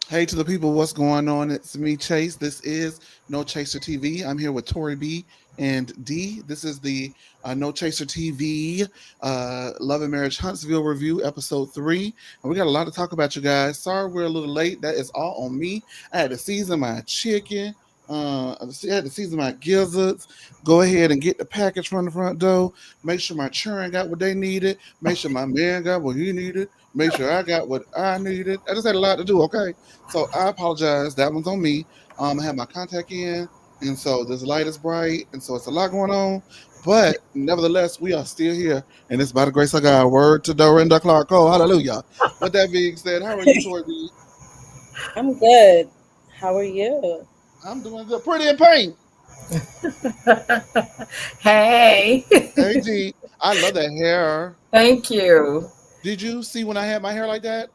Hey to the people, what's going on? It's me, Chase. This is No Chaser TV. I'm here with Tori B and D. This is the No Chaser TV Love and Marriage Huntsville review, episode 3. And we got a lot to talk about, you guys. Sorry we're a little late. That is all on me. I had to season my chicken. I had to season my gizzards. Go ahead and get the package from the front door. Make sure my children got what they needed. Make sure my man got what he needed. Make sure I got what I needed. I just had a lot to do, okay? So I apologize. That one's on me. I have my contact in, and so this light is bright, and so it's a lot going on. But nevertheless, we are still here, and it's by the grace of God. Word to Dorinda Clark. Oh, hallelujah. With that being said, how are you, Tori B? I'm good. How are you? I'm doing good. Pretty in paint. Hey, Hey, G. I love that hair. thank you. Did you see when I had my hair like that?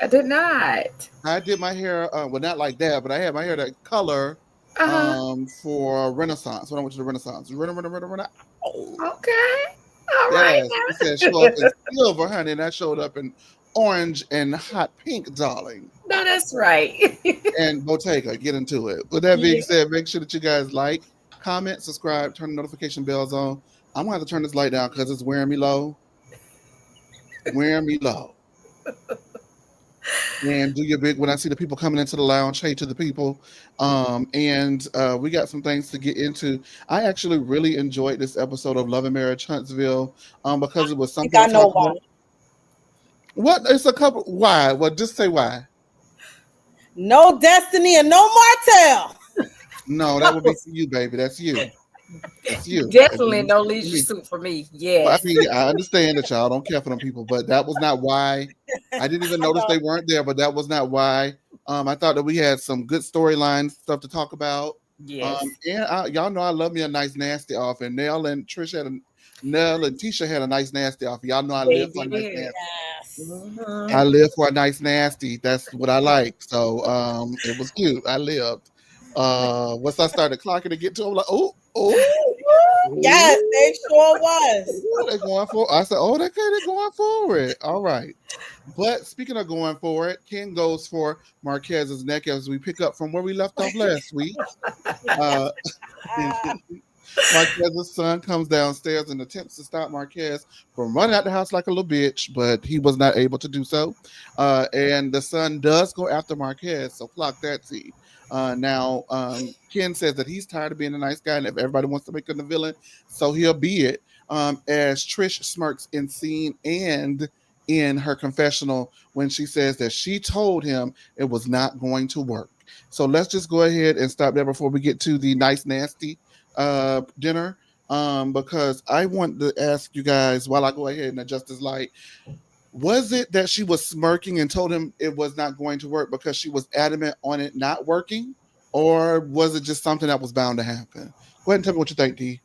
I did not. I did my hair, well, not like that, but I had my hair that color Uh-huh. for Renaissance. When I went to the Renaissance. Rena. Okay. All right Yes, it said show up in silver, honey, and I showed up in orange and hot pink, darling. now. No, that's right. And Bottega, get into it. With that being Yeah. said, make sure that you guys like, comment, subscribe, turn the notification bells on. I'm gonna have to turn this light down because it's wearing me low. Wearing me low. And do your big when I see the people coming into the lounge. Hey to the people. And we got some things to get into. I actually really enjoyed this episode of Love and Marriage Huntsville because it was I think something I to know talk why. about. What? It's a couple. Why? Well, just say why. No Destiny and no Martell. No, that would be for you, baby. That's you. That's you. It Definitely was no for leisure me. suit for me. Well, I Yes. mean, I understand that y'all don't care for them people, but that was not why. I didn't even I notice know. they weren't there, but that was not why. I thought that we had some good storyline stuff to talk about. Yes. Y'all know I love me a nice nasty off, and Nell and Tisha had a nice nasty off. Y'all know I They live for a nice did. nasty. Yes. Hmm. I live for a nice nasty. That's what I like. So it was cute. I lived. Once I started clocking to get to, I'm like, Yes, they oh, sure was. ooh, they're going for. I said, oh, they're going for it. All right. But speaking of going for it, Ken goes for Marquez's neck as we pick up from where we left off last week. Uh, Ah, Marquez's son comes downstairs and attempts to stop Marquez from running out the house like a little bitch, but he was not able to do so. And the son does go after Marquez, so clock that T. Now, Ken says that he's tired of being a nice guy, and if everybody wants to make him the villain, so he'll be it. As Trish smirks in scene and in her confessional when she says that she told him it was not going to work. So let's just go ahead and stop there before we get to the nice nasty dinner, because I want to ask you guys while I go ahead and adjust this light. Was it that she was smirking and told him it was not going to work because she was adamant on it not working, or was it just something that was bound to happen? Go ahead and tell me what you think, D.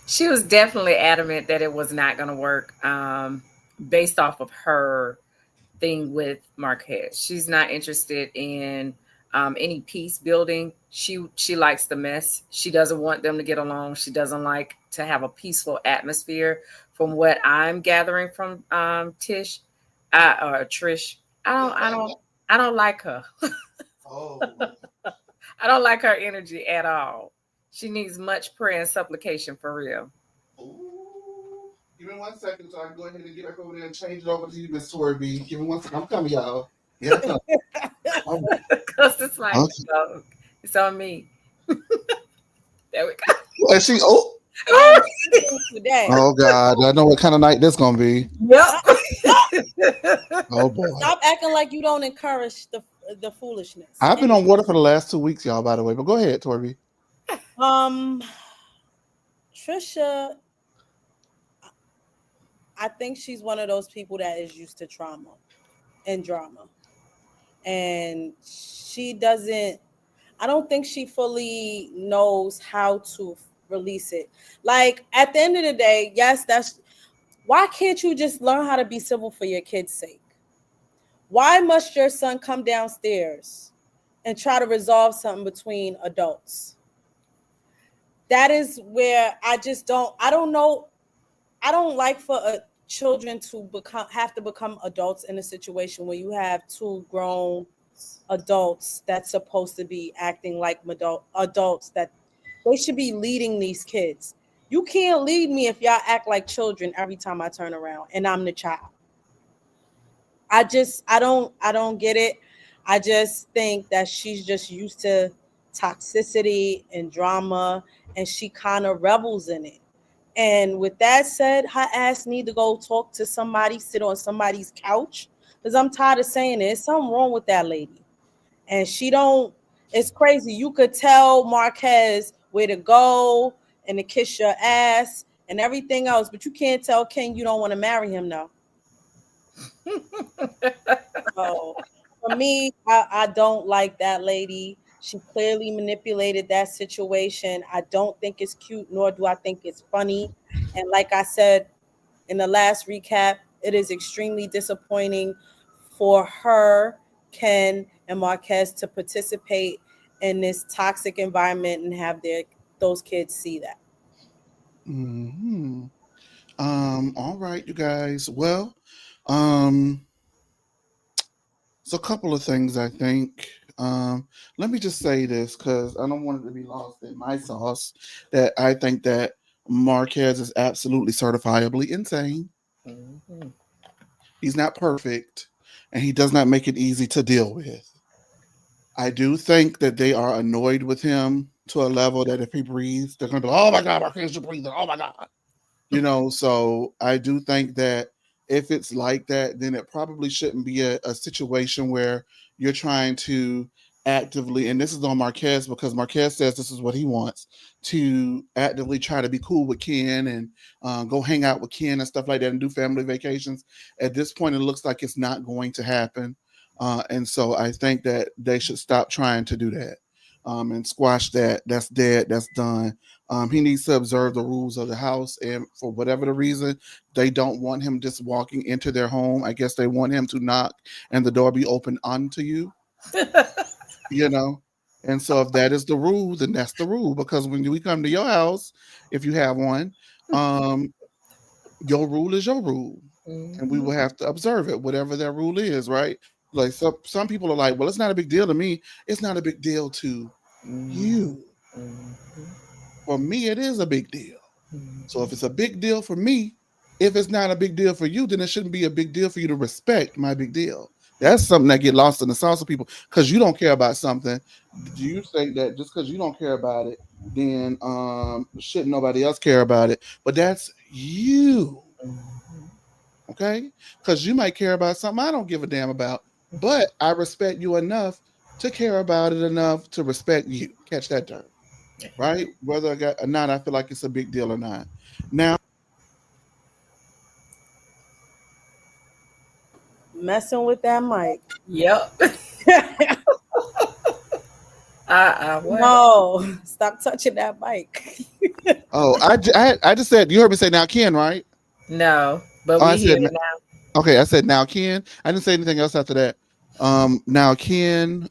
She was definitely adamant that it was not going to work based off of her thing with Marquez. She's not interested in any peace building. She likes the mess. She doesn't want them to get along. She doesn't like to have a peaceful atmosphere. From what I'm gathering from Trish, I don't like her. Oh, I don't like her energy at all. She needs much prayer and supplication for real. ooh. Give me 1 second so I can go ahead and get back over there and change it over to you, Miss Tori B. Give me 1 second. I'm coming, y'all. Yeah, I'm coming. All right. Because it's like, Okay. no, it's on me. There we go. And she, oh, I'm sleeping today. oh God, I know what kind of night this gonna be. Uh, uh, Yep. Oh boy. Stop acting like you don't encourage the foolishness. I've been Anyway, on water for the last 2 weeks, y'all, by the way. But go ahead, Torby. um, Trisha, I think she's one of those people that is used to trauma and drama, and she doesn't. I don't think she fully knows how to release it. Like at the end of the day, yes, that's why can't you just learn how to be civil for your kids' sake? Why must your son come downstairs and try to resolve something between adults? That is where I don't know. I don't like for children to become have to become adults in a situation where you have two grown adults that's supposed to be acting like adults that they should be leading these kids. You can't lead me if y'all act like children every time I turn around and I'm the child. I don't get it. I just think that she's just used to toxicity and drama and she kind of revels in it. And with that said, her ass need to go talk to somebody, sit on somebody's couch. Because I'm tired of saying it. There's something wrong with that lady. And she don't, it's crazy. You could tell Marquez where to go and to kiss your ass and everything else, but you can't tell Ken you don't want to marry him now. So for me, I don't like that lady. She clearly manipulated that situation. I don't think it's cute, nor do I think it's funny. And like I said in the last recap, it is extremely disappointing for her, Ken, and Marquez to participate in this toxic environment and have those kids see that. Hmm. All right, you guys. Well, um, so a couple of things I think. Let me just say this because I don't want it to be lost in my sauce. That I think that Marquez is absolutely certifiably insane. Mhm. He's not perfect, and he does not make it easy to deal with. I do think that they are annoyed with him to a level that if he breathes, they're going to be like, "Oh my God, Marquez, you're breathing! Oh my God!" So I do think that if it's like that, then it probably shouldn't be a situation where you're trying to actively, and this is on Marquez because Marquez says this is what he wants, to actively try to be cool with Ken and go hang out with Ken and stuff like that and do family vacations. At this point, it looks like it's not going to happen. And so I think that they should stop trying to do that, and squash that. That's dead. That's done. He needs to observe the rules of the house, and for whatever the reason, they don't want him just walking into their home. I guess they want him to knock and the door be open onto you, you know. And so, if that is the rule, then that's the rule. Because when we come to your house, if you have one, um, your rule is your rule, and we Mhm. will have to observe it, whatever that rule is, right? Like some people are like, well, it's not a big deal to me. It's not a big deal to Mhm. you. Mhm. For me, it is a big deal. So if Mhm. it's a big deal for me, if it's not a big deal for you, then it shouldn't be a big deal for you to respect my big deal. That's something that get lost in the sauce of people because you don't care about something. Do you think that just because you don't care about it, then shouldn't nobody else care about it? But that's you, Mhm. okay? Because you might care about something I don't give a damn about, but I respect you enough to care about it enough to respect you. Catch that term, right? Whether I got or not, I feel like it's a big deal or not. Now, Messing with that mic. Yep. What? No, stop touching that mic. oh, I just said you heard me say now, Ken, right? No, but Oh, I we hear said it now. okay. I said now, Ken. I didn't say anything else after that. Now, Ken.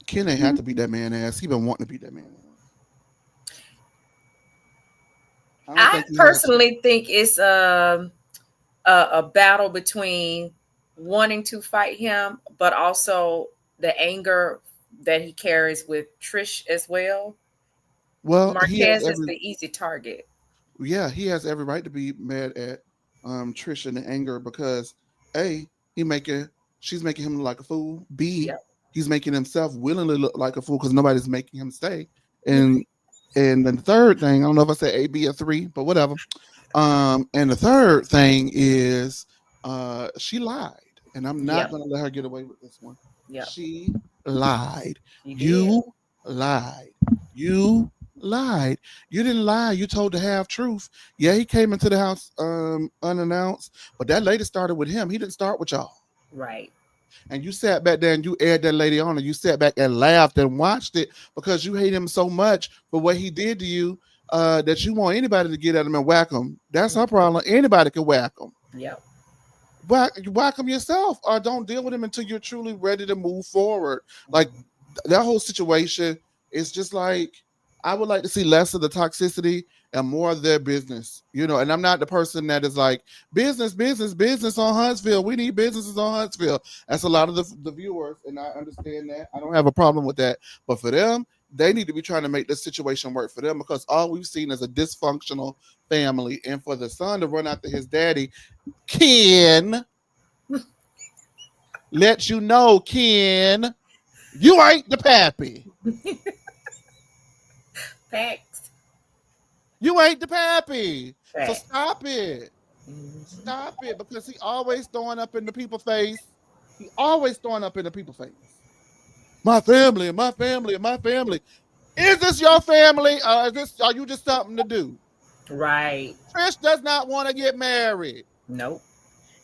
Ken ain't had to beat that man ass. He been wanting to beat that man ass. I don't I think he had to. personally think it's a battle between wanting to fight him, but also the anger that he carries with Trish as well. Well, he has Marquez is every the easy target. yeah, he has every right to be mad at Trisha and anger because A, he making she's making him look like a fool. B, Yep. he's making himself willingly look like a fool because nobody's making him stay. And and then the third thing, I don't know if I said A, B, or three, but whatever. And the third thing is she lied. And I'm not Yep. gonna let her get away with this one. Yep. She lied. He did. You lied. You lied. You didn't lie. You told the half truth. Yeah, he came into the house unannounced, but that lady started with him. He didn't start with y'all. Right. And you sat back there and you aired that lady on, and you sat back and laughed and watched it because you hate him so much for what he did to you, that you want anybody to get at him and whack him. That's her problem. Anybody can whack him. Yep. Whack him yourself, or don't deal with him until you're truly ready to move forward. Like that whole situation is just like I would like to see less of the toxicity and more of their business, and I'm not the person that is like business on Huntsville. We need businesses on Huntsville. That's a lot of the viewers, and I understand that. I don't have a problem with that. But for them, they need to be trying to make this situation work for them, because all we've seen is a dysfunctional family. And for the son to run after his daddy, Ken, let you know, Ken, you ain't the pappy. Facts. You ain't the pappy. So Facts. stop it. Stop it, because he always throwing up in the people's face. He always throwing up in the people's face. My family and my family and my family. Is this your family? Or are you just something to do? Right. Trish does not want to get married. Nope.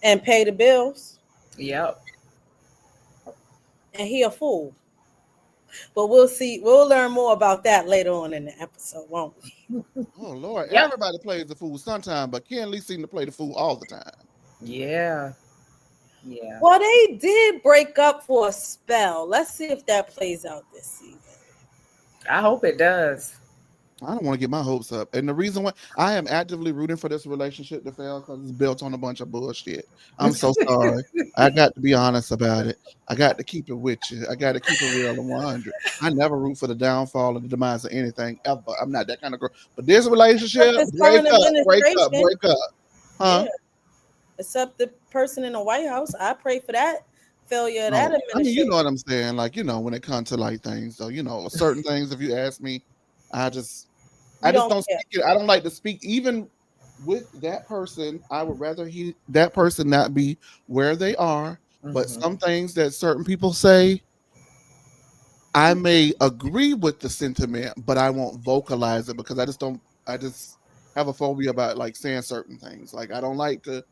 And pay the bills. Yep. And he a fool. But we'll see. We'll learn more about that later on in the episode, won't we? Oh Lord, Yep. everybody plays the fool sometime, but Ken Lee seemed to play the fool all the time. Yeah. Yeah. Well, they did break up for a spell. Let's see if that plays out this season. I hope it does. I don't want to get my hopes up. And the reason why I am actively rooting for this relationship to fail, because it's built on a bunch of bullshit. I'm so sorry. I got to be honest about it. I got to keep it with you. I got to keep it real and 100. I never root for the downfall and the demise of anything ever. I'm not that kind of girl. But this relationship, This break current up. administration. Huh? Yeah. Except the person in the White House. I pray for that failure of No, that I mean, administration. you know what I'm saying? Like, when it comes to like things, so certain things, if you ask me, I just don't care. speak it. I don't like to speak. Even with that person, I would rather that person not be where they are. But some things that certain people say, I may agree with the sentiment, but I won't vocalize it, because I just have a phobia about like saying certain things. Like, I don't like the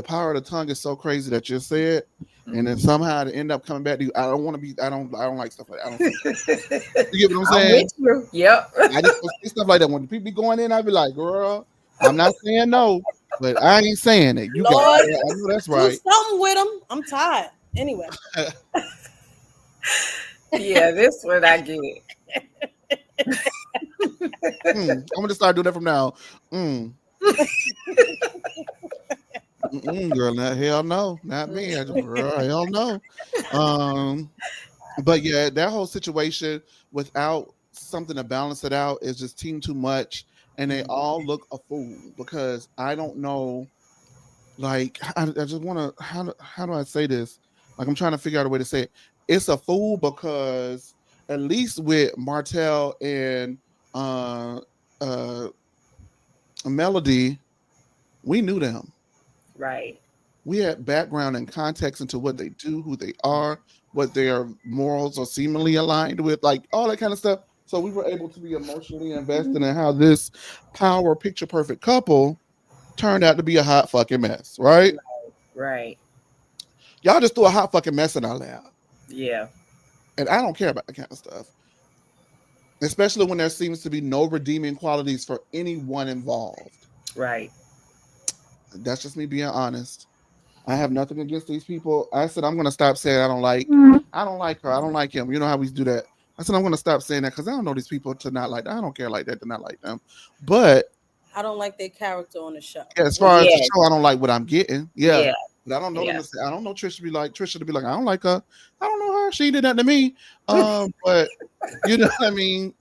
power of the tongue is so crazy that you say it, and then somehow it end up coming back to you. I don't want to be. I don't like stuff like that. You get what I'm saying? with you. Yep. I just don't say stuff like that. When people be going in, I be like, girl, I'm not saying no, but I ain't saying it. You Lord, got it. I know that's do right. something with them. I'm tired. Anyway. Yeah, this one I get. I'm gonna start doing that from now. Girl, hell no, not me. Girl, hell no. But yeah, that whole situation without something to balance it out is just too much, and they all look a fool, because I don't know. Like, I just want to. How do I say this? Like, I'm trying to figure out a way to say it. It's a fool because at least with Martell and Melody, we knew them. Right. We had background and context into what they do, who they are, what their morals are seemingly aligned with, like all that kind of stuff. So we were able to be emotionally invested in how this power picture perfect couple turned out to be a hot fucking mess, right? Right. Y'all just threw a hot fucking mess in our lap. Yeah. And I don't care about that kind of stuff. Especially when there seems to be no redeeming qualities for anyone involved. Right. That's just me being honest. I have nothing against these people. I said I'm gonna stop saying I don't like her, I don't like him. You know how we do that. I said I'm gonna stop saying that, because I don't know these people to not like that. I don't care like that to not like them. But I don't like their character on the show. yeah, as far as the show, I don't like what I'm getting. Yeah. But I don't know them to say, I don't know Trisha to be like, I don't like her. I don't know her. She did that to me. But you know what I mean?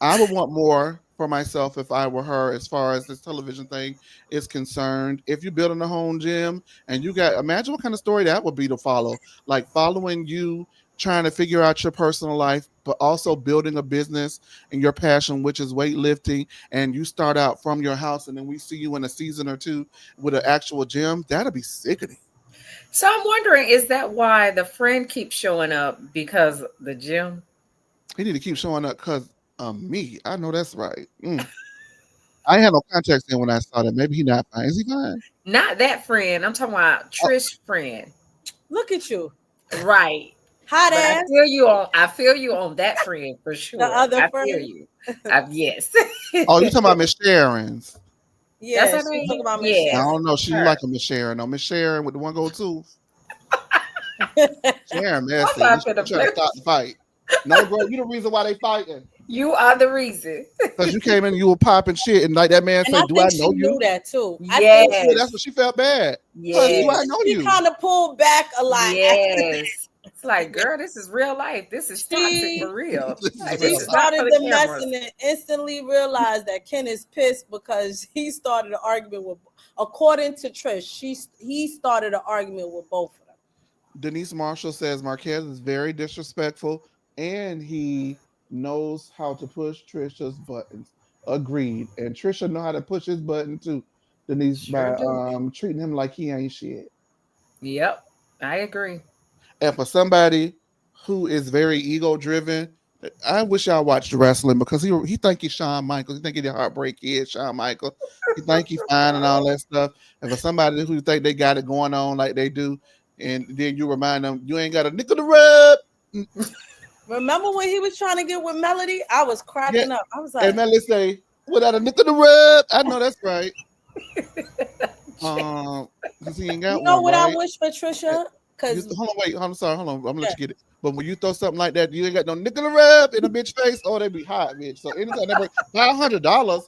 I would want more for myself if I were her, as far as this television thing is concerned. If you're building a home gym and imagine what kind of story that would be to follow. Like, following you, trying to figure out your personal life, but also building a business and your passion, which is weightlifting. And you start out from your house, and then we see you in a season or two with an actual gym. That'd be sickening. So I'm wondering, is that why the friend keeps showing up, because the gym? He need to keep showing up because me. I know that's right. I had no context in when I saw that. Maybe he not fine. Is he fine? Not that friend. I'm talking about Trish friend. Look at you. Right. Hot ass. I feel you on that friend for sure. The other friend. Feel you. Yes. Oh, you talking about Miss Sharon's? Yeah, that's what I mean. talking about Yeah. I don't know. She like a Miss Sharon. No, Miss Sharon with the one gold tooth. Sharon, messy. She trying to stop the fight. No, bro, you the reason why they fighting. You are the reason. Because you came in, you were popping shit, and like that man And said, I "Do I think she know you?" knew that too. I Yes. think Yeah, that's what she felt bad. Because do I know she you? kind of pulled back a lot. Yes. It's like, girl, this is real life. This is toxic for real. This is Like, real this She is not for started the the mess cameras. and then instantly realized that Ken is pissed because he started an argument with, according to Trish, he started an argument with both of them. Denise Marshall says Marquez is very disrespectful and he knows how to push Trisha's buttons. Agreed. And Trisha know how to push his button too, Denise, Sure by do. treating him like he ain't shit. Yep. I agree. And for somebody who is very ego driven, I wish y'all watched wrestling because he think he's Shawn Michaels. He think he the heartbreak kid, Shawn Michaels. He think he fine and all that stuff. And for somebody who think they got it going on like they do, and then you remind them you ain't got a nickel to rub. Remember when he was trying to get with Melody? I was Yeah, cracking up. I was like, and Melly say without a nickel to rub. I know that's right. Because he ain't you got know one, what I right? wish for Trisha? Because Hold on, wait. I'm sorry. Hold on. I'm gonna let yeah, you get it. But when you throw something like that, you ain't got no nickel to rub in a bitch face. Oh, they be hot, bitch. So anytime they break $500,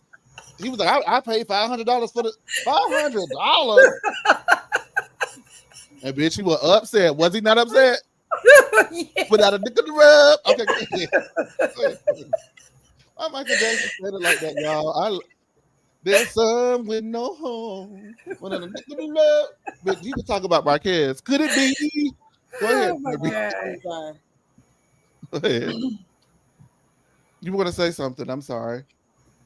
he was like, I paid $500 for the $500. And bitch, he was upset. Was he not upset? Yeah. Without a nickel to rub. Okay, go ahead. Go ahead. Why Michael Jackson said it like that, y'all? There's some with no home. Without a nickel to rub. But you can talk about Marquez. Could it be? Go ahead, Oh my baby. God. I'm done. Go ahead. You were gonna say something. I'm sorry.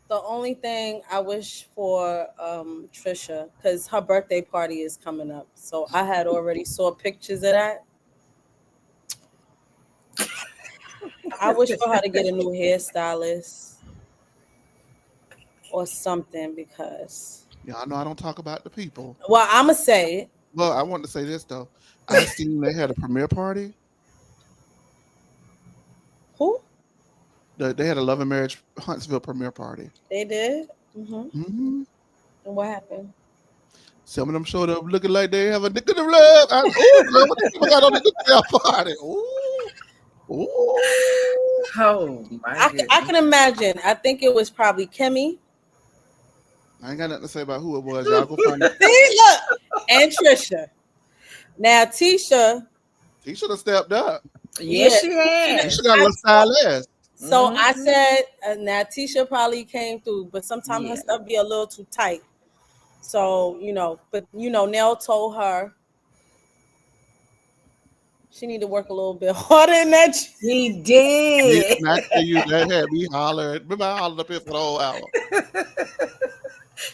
The only thing I wish for Trisha, because her birthday party is coming up, so I had already saw pictures of that. I wish for her to get a new hairstylist or something because, Y'all know I don't talk about the people. well, I'ma say it. Well, I want to say this though. I seen they had a premiere party. Who They had a Love and Marriage Huntsville premiere party. they did? Mm-hmm. And what happened? Some of them showed up looking like they have a nickel to rub. Oh, girl, what the people got on the nickel party? Ooh, ooh. Oh my I goodness. can imagine. I think it was probably Kimmy. I ain't got nothing to say about who it was. Y'all go find it. See, look, and Trisha. Now Tisha. He should have stepped up. Yes, she He has. should have got a stylist. So I Mhm. said, now Tisha probably came through, but sometimes her Yeah. stuff be a little too tight. So but Nell told her she need to work a little bit harder in that. He Yeah, did. and I tell you, that had me hollering. Remember, I hollered up here for the whole hour.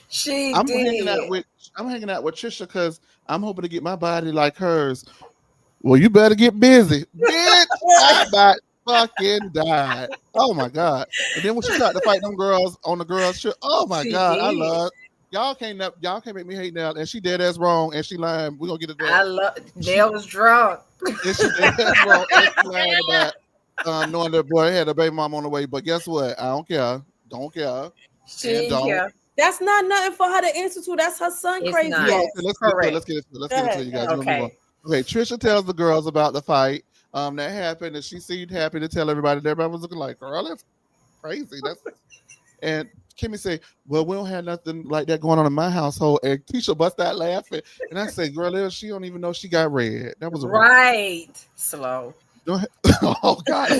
She I'm did. hanging out with Trisha because I'm hoping to get my body like hers. Well, you better get busy, bitch. I about fucking died. Oh my god! And then when she tried to fight them girls on the girls trip, oh my She god, I did. love y'all can't make me hate now. And she dead ass wrong, and she lying. We gonna get it I that. love Nell was drunk. And she dead ass wrong, and she lying about knowing that boy had a baby mom on the way. But guess what? I don't care. Don't care. She And didn't don't. care. That's not nothing for her to answer to. That's her son It's crazy not. No, ass. okay, let's get to it. Correct. Let's get into it. Let's Go get into ahead, it, you go guys. ahead. We're gonna move on. Okay. Okay, Trisha tells the girls about the fight that happened, and she seemed happy to tell everybody. And everybody was looking like, "Girl, that's crazy." And Kimmy said, "Well, we don't have nothing like that going on in my household." And Tisha bust out laughing, and I said, "Girl, she don't even know she got red. That was a red." Right. Slow. Oh God!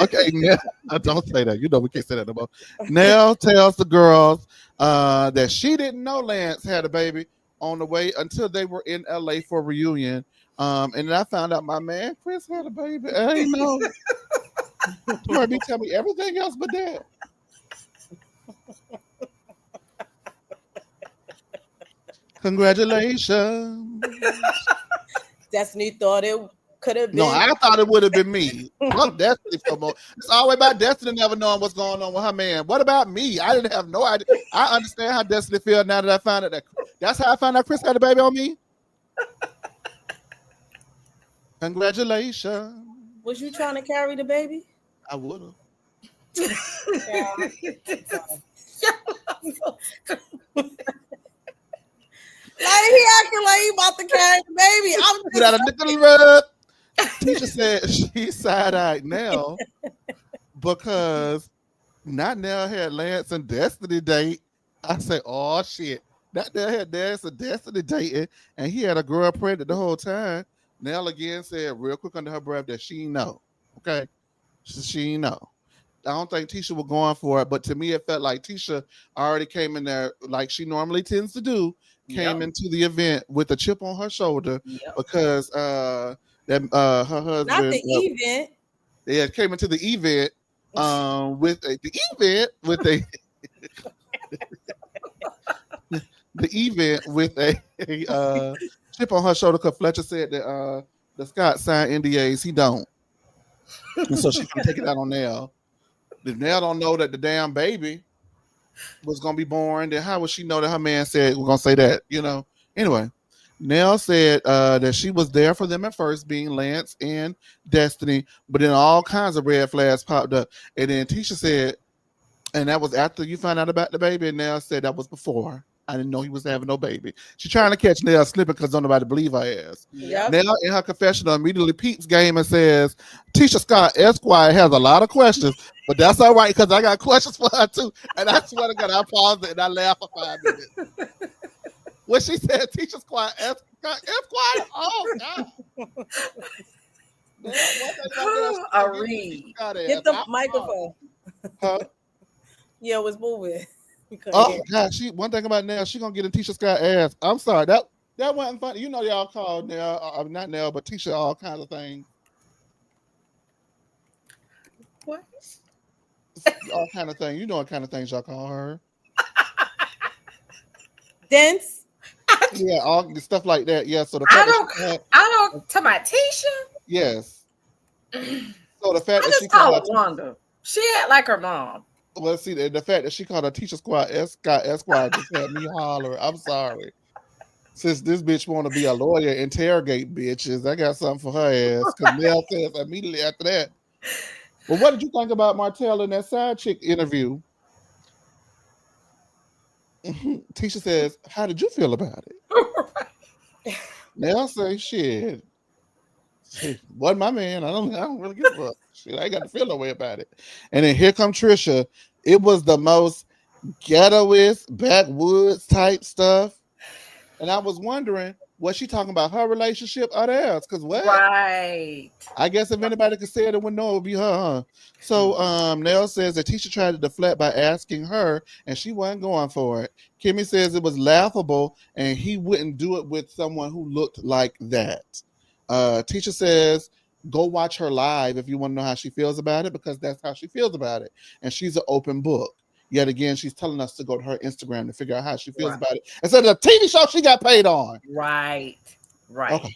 Okay, now don't say that. You know we can't say that no more. Nell tells the girls that she didn't know Lance had a baby on the way until they were in LA for a reunion. And then I found out my man Chris had a baby. I didn't know. You heard me tell me everything else but that. Congratulations. Destiny thought it could have been. No, I thought it would have been me. Fuck Destiny for more. It's always about Destiny never knowing what's going on with her man. What about me? I didn't have no idea. I understand how Destiny feels now that I found out that's how I found out Chris had a baby on me. Congratulations. Was you trying to carry the baby? I would have. Yeah. Like he acting like he about to carry the baby. I'm Without a nickel rub. Teacher said she side-eyed now, because not now had Lance and Destiny date. I say, oh shit. Not now had Lance and Destiny dating, and he had a girl pregnant the whole time. Nell again said real quick under her breath that she know. Okay. She know. I don't think Tisha was going for it, but to me it felt like Tisha already came in there like she normally tends to do, came Yep. into the event with a chip on her shoulder Yep. because that her Not husband the event. yeah came into the event the event with a the event with a chip on her shoulder because Fletcher said that Scott signed NDAs, he don't. And so she's gonna take it out on Nell. If Nell don't know that the damn baby was gonna be born, then how would she know that her man said we're gonna say that? Anyway, Nell said that she was there for them at first, being Lance and Destiny, but then all kinds of red flags popped up. And then Tisha said, and that was after you found out about the baby, and Nell said that was before. I didn't know he was having no baby. She's trying to catch Nell slipping because don't nobody believe her ass. Yep. Nell in her confessional immediately peeps game and says, Tisha Scott Esquire has a lot of questions, but that's all right because I got questions for her too. And I swear to God, I paused it and I laughed for 5 minutes. When she said Tisha Scott Esquire, oh God. A read. Get the microphone. Huh? Yeah, it was moving. Oh God, one thing about Nell, she gonna get in Tisha Scott ass. I'm sorry, that wasn't funny. You know y'all call Nell, not Nell, but Tisha all kinds of things. What? All kind of things. You know what kind of things y'all call her. Dense. Yeah, all the stuff like that. Yeah. So the I fact don't talk about Tisha. Yes. So the fact I that she just call her called Wanda. She act like her mom. well, see the fact that she called her Tisha Scott Esquire just had me holler. I'm sorry. Since this bitch want to be a lawyer, interrogate bitches, I got something for her ass. Because Nell says immediately after that. Well, what did you think about Martell in that side chick interview? Tisha says, "How did you feel about it?" Nell say, "Shit, wasn't my man. I don't really give a fuck. Shit, I ain't got to feel no way about it." And then here come Trisha. It was the most ghettoist, backwoods type stuff. And I was wondering, was she talking about her relationship or theirs? Because what? Right. I guess if anybody could say it, it would know it would be her, huh? So Nell says that Tisha tried to deflect by asking her, and she wasn't going for it. Kimmy says it was laughable, and he wouldn't do it with someone who looked like that. Tisha says, go watch her live if you want to know how she feels about it, because that's how she feels about it. And she's an open book. Yet again, she's telling us to go to her Instagram to figure out how she feels about it. Instead of the TV show she got paid on. Right. Okay.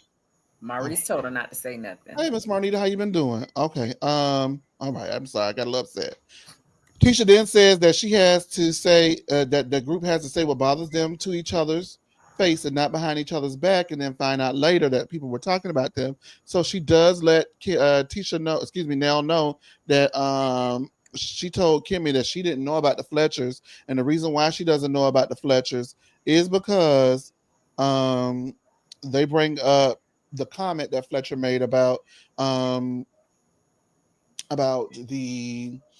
Maurice told her not to say nothing. Hey, Miss Marnita, how you been doing? Okay. All right. I'm sorry. I got a little upset. Tisha then says that she has to say that the group has to say what bothers them to each other's face and not behind each other's back, and then find out later that people were talking about them. So she does let Nell know that she told Kimmy that she didn't know about the Fletchers, and the reason why she doesn't know about the Fletchers is because they bring up the comment that Fletcher made about the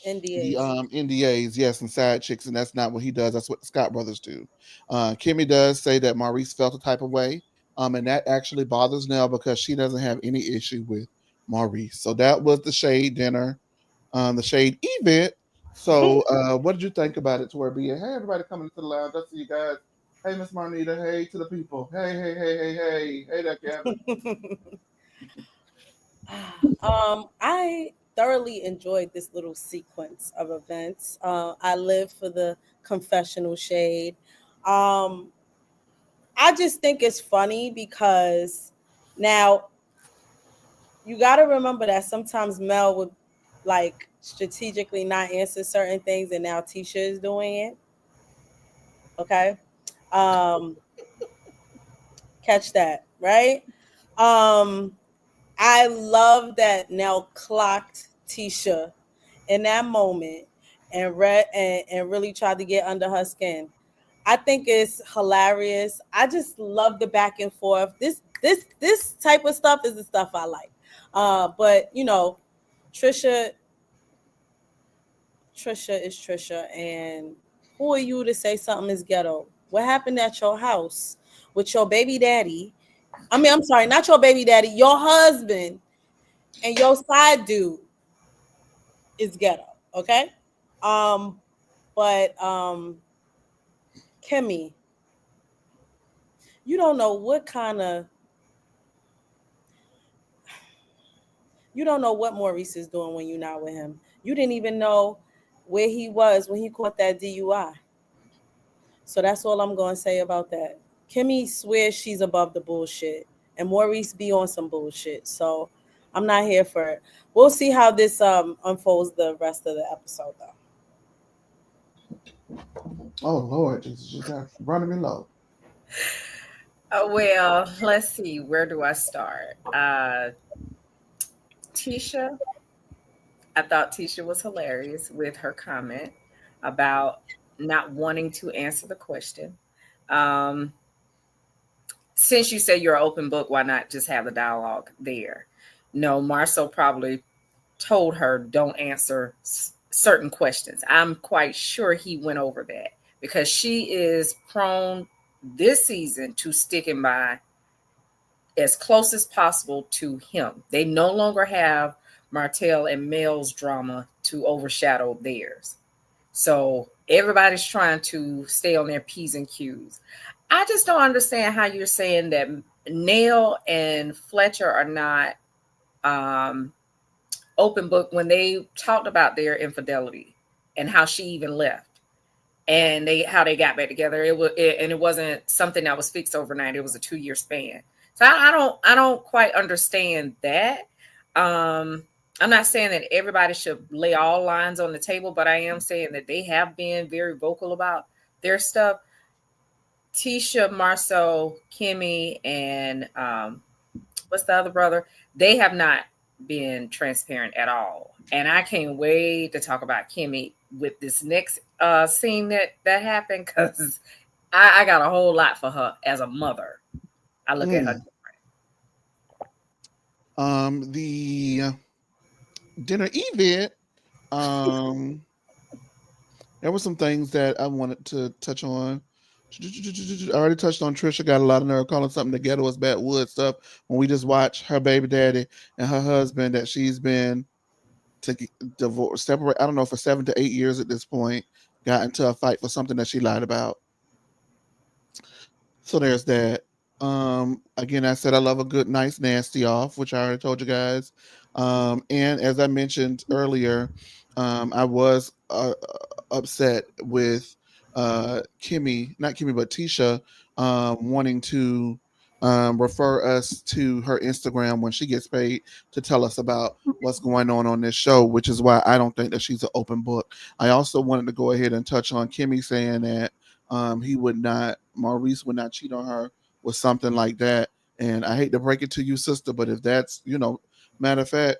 NDAs, yes, and side chicks, and that's not what he does. That's what the Scott brothers do. Kimmy does say that Maurice felt a type of way, and that actually bothers Nell because she doesn't have any issue with Maurice. So that was the shade dinner, the shade event. So what did you think about it, Tori B? Hey, everybody coming to the lounge. I see you guys. Hey, Miss Marnita. Hey to the people. Hey there, Kevin. I thoroughly enjoyed this little sequence of events. I live for the confessional shade. I just think it's funny because now you got to remember that sometimes Mel would like strategically not answer certain things, and now Tisha is doing it. Okay. Catch that, right? I love that Nell clocked Tisha in that moment and really tried to get under her skin. I think it's hilarious. I just love the back and forth. This type of stuff is the stuff I like. But Trisha, Trisha is Trisha, and who are you to say something is ghetto? What happened at your house with your baby daddy? I mean, I'm sorry, not your baby daddy, your husband and your side dude is ghetto, okay? Um, but Kimmy, you don't know what kind of you don't know what Maurice is doing when you're not with him. You didn't even know where he was when he caught that DUI. So that's all I'm gonna say about that. Kimmy swears she's above the bullshit, and Maurice be on some bullshit. So I'm not here for it. We'll see how this unfolds the rest of the episode, though. Oh Lord, just running me low. Well, let's see. Where do I start? Tisha. I thought Tisha was hilarious with her comment about not wanting to answer the question. Um, since you say you're an open book, why not just have the dialogue there? No, Marcel probably told her don't answer certain questions. I'm quite sure he went over that because she is prone this season to sticking by as close as possible to him. They no longer have Martell and Mel's drama to overshadow theirs. So everybody's trying to stay on their P's and Q's. I just don't understand how you're saying that Nell and Fletcher are not open book when they talked about their infidelity and how she even left and how they got back together. It wasn't something that was fixed overnight. It was a 2-year span. So I don't quite understand that. I'm not saying that everybody should lay all lines on the table, but I am saying that they have been very vocal about their stuff. Tisha, Marceau, Kimmy, and what's the other brother? They have not been transparent at all. And I can't wait to talk about Kimmy with this next scene that happened because I got a whole lot for her as a mother. I look at her different. The dinner event, there were some things that I wanted to touch on. I already touched on Trisha. Got a lot of nerve calling something the ghetto is backwood stuff when we just watch her baby daddy and her husband that she's been to divorce, separate. I don't know for 7 to 8 years at this point. Got into a fight for something that she lied about. So there's that. Again, I said I love a good, nice, nasty off, which I already told you guys. And as I mentioned earlier, I was upset with Kimmy, not Kimmy, but Tisha, wanting to refer us to her Instagram when she gets paid to tell us about what's going on this show, which is why I don't think that she's an open book. I also wanted to go ahead and touch on Kimmy saying that Maurice would not cheat on her with something like that. And I hate to break it to you, sister, but if that's, matter of fact,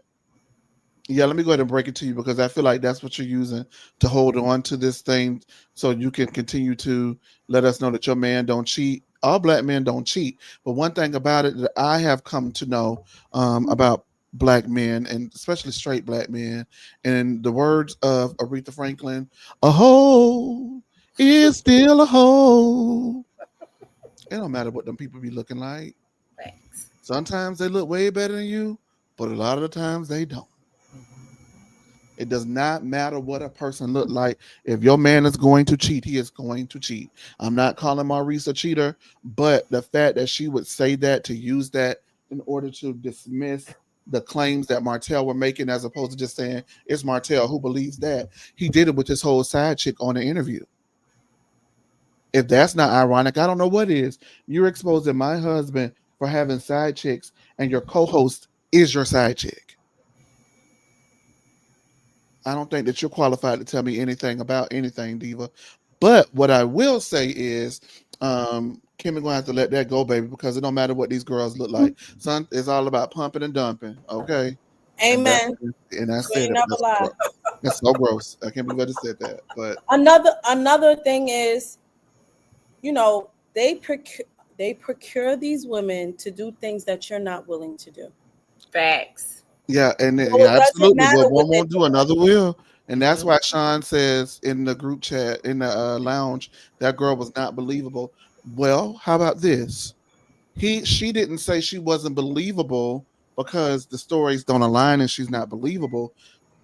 yeah, let me go ahead and break it to you because I feel like that's what you're using to hold on to this thing so you can continue to let us know that your man don't cheat. All black men don't cheat. But one thing about it that I have come to know about black men and especially straight black men, in the words of Aretha Franklin, a hoe is still a hoe. It don't matter what them people be looking like. Thanks. Sometimes they look way better than you, but a lot of the times they don't. It does not matter what a person look like. If your man is going to cheat, he is going to cheat. I'm not calling Maurice a cheater, but the fact that she would say that, to use that in order to dismiss the claims that Martell were making, as opposed to just saying it's Martell who believes that. He did it with this whole side chick on the interview. If that's not ironic, I don't know what is. You're exposing my husband for having side chicks, and your co-host is your side chick. I don't think that you're qualified to tell me anything about anything, Diva. But what I will say is, Kim is gonna have to let that go, baby, because it don't matter what these girls look like. Son, it's all about pumping and dumping, okay? Amen. And I So said you it. never lie. That's so gross. I can't believe I just said that. But Another thing is, they procure these women to do things that you're not willing to do. Facts. yeah, and So yeah, it doesn't absolutely. matter What what one they're won't do, doing. another will. And that's why Sean says in the group chat, in the lounge, that girl was not believable. Well, how about this? She didn't say she wasn't believable because the stories don't align and she's not believable.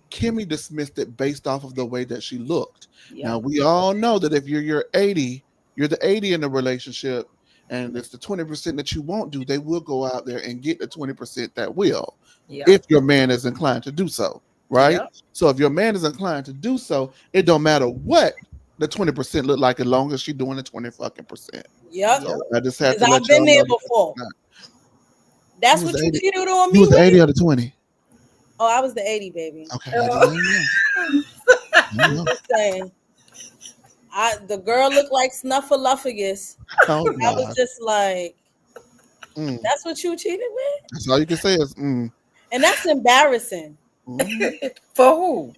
Kimmy dismissed it based off of the way that she looked. Now we all know that if you're 80, you're the 80 in the relationship, and it's the 20% that you won't do, they will go out there and get the 20% that will, if your man is inclined to do so, right? So if your man is inclined to do so, it don't matter what the 20% look like as long as she's doing the 20 fucking percent. Yep. So I just have to I've let been y'all there know before. That's what you cheated on me with? You was the with? 80 or the 20? Oh, I was the 80, baby. Okay. I'm just saying. The girl looked like Snuffleupagus. Oh, I was just like, that's what you cheated with? That's all you can say is And that's embarrassing. For who?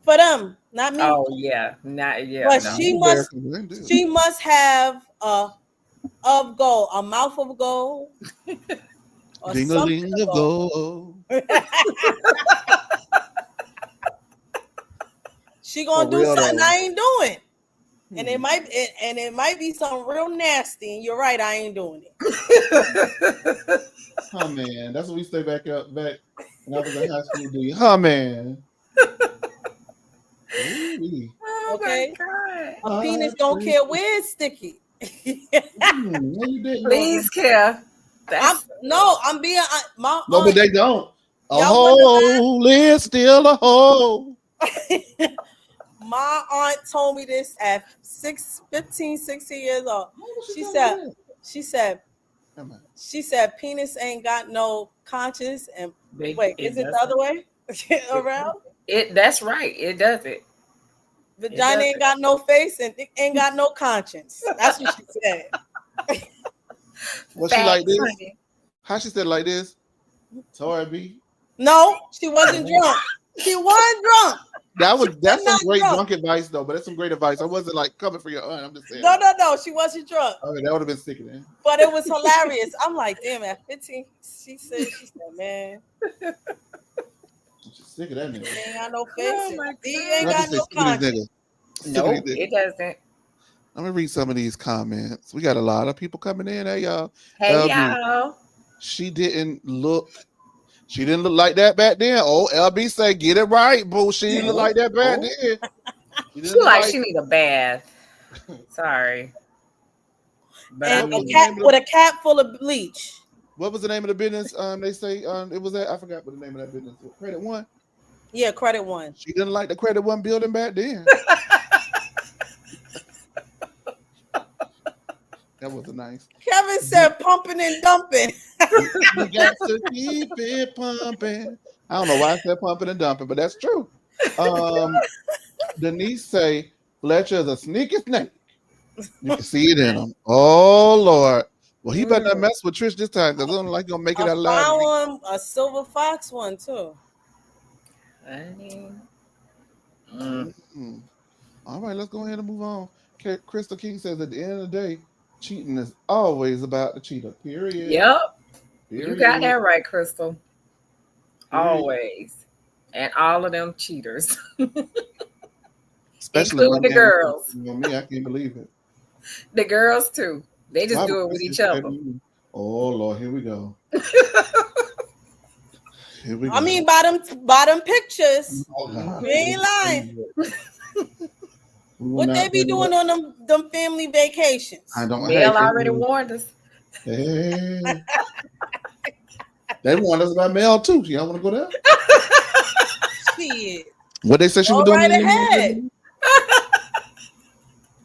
For them, not me. Oh yeah, not yeah. But no. she must have of gold, a mouth of gold, or something of gold. She gonna do something I ain't doing, and it might be something real nasty. And you're right, I ain't doing it. Oh man, that's what we stay back when I was in high school. Oh man. Okay, a penis don't care where it's sticky. No, you didn't. Please care. I'm being my no, aunt, but they don't. A hole is still a hole. My aunt told me this at 16 years old. She said penis ain't got no conscience. And wait, is it the other way around? That's right. It does it. Vagina ain't got no face and it ain't got no conscience. That's what she said. Was she like this? How she said like this? Tori B. No, she wasn't drunk. She wasn't drunk. That's some great drunk advice though, but that's some great advice. I wasn't like coming for your aunt. I'm just saying. No, she wasn't drunk. Okay, that would have been sick then. But it was hilarious. I'm like, damn, at 15, she said, man. She's sick of that nigga. He ain't got no face. Oh he ain't got no conscience. No, it doesn't. Let me read some of these comments. We got a lot of people coming in. Hey y'all. Hey y'all. She didn't look like that back then. Oh, LB say, get it right, boo. She didn't look like that back then. She need a bath. Sorry. But and a cat with a cap full of bleach. What was the name of the business? They say it was I forgot what the name of that business was. Credit One. Yeah, Credit One. She didn't like the Credit One building back then. That wasn't nice. Kevin said pumping and dumping. You got to keep it pumping. I don't know why I said pumping and dumping, but that's true. Denise say Fletcher is a sneaky snake. You can see it in him. Oh Lord. Well, he better not mess with Trish this time because I don't like gonna make it out loud. I found a silver fox one too. All right, let's go ahead and move on. Crystal King says at the end of the day, cheating is always about the cheater. Period. Yep. Period. You got that right, Crystal. Period. Always. And all of them cheaters. Especially including the girls. You know me, I can't believe it. The girls too. They just do it with each other. Oh Lord, here we go. Here we go. I mean, bottom pictures. You ain't lying. What they be doing on them family vacations? I don't. Mel already warned us. Hey. They warned us about Mel too. Y'all want to go there? Shit. What they said she was doing? Right ahead.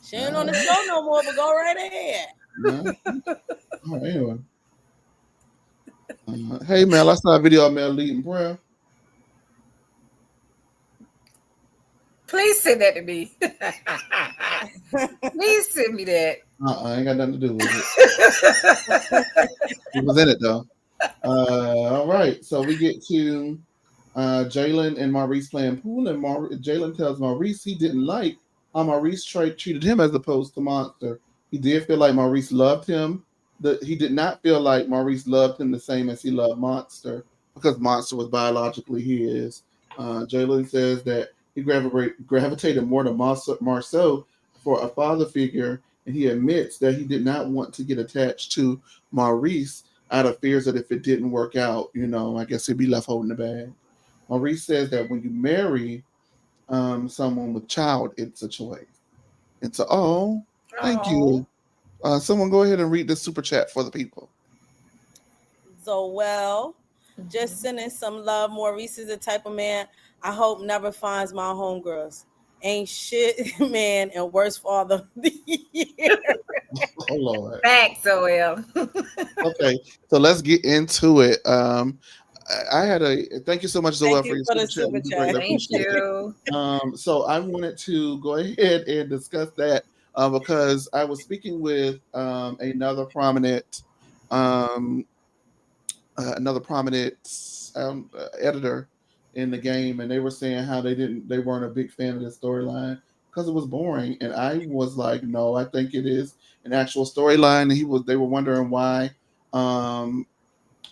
She ain't on the show no more, but go right ahead. All right, anyway. Hey Mel, I saw a video of Mel leading prayer. Please send that to me. Please send me that. I ain't got nothing to do with it. He was in it though. All right, so we get to Jalen and Maurice playing pool, and Jalen tells Maurice he didn't like how Maurice treated him as opposed to Monster. He did feel like Maurice loved him. He did not feel like Maurice loved him the same as he loved Monster because Monster was biologically his. Jalen says that He gravitated more to Marceau for a father figure, and he admits that he did not want to get attached to Maurice out of fears that if it didn't work out, I guess he'd be left holding the bag. Maurice says that when you marry someone with child, it's a choice. It's a thank Oh. you. Someone go ahead and read this super chat for the people. So, well, just Mhm. sending some love. Maurice is the type of man I hope never finds my homegirls. Ain't shit, man, and worst father of the year. Oh Lord. Facts, Joel. Okay, so let's get into it. I had thank you so much, Thank Zoel, for you your for the super chat. super We do greatly chat. Thank appreciate it. you. So I wanted to go ahead and discuss that because I was speaking with um, another prominent editor in the game, and they were saying how they weren't a big fan of the storyline because it was boring, and I was like, no, I think it is an actual storyline. And they were wondering why. Um,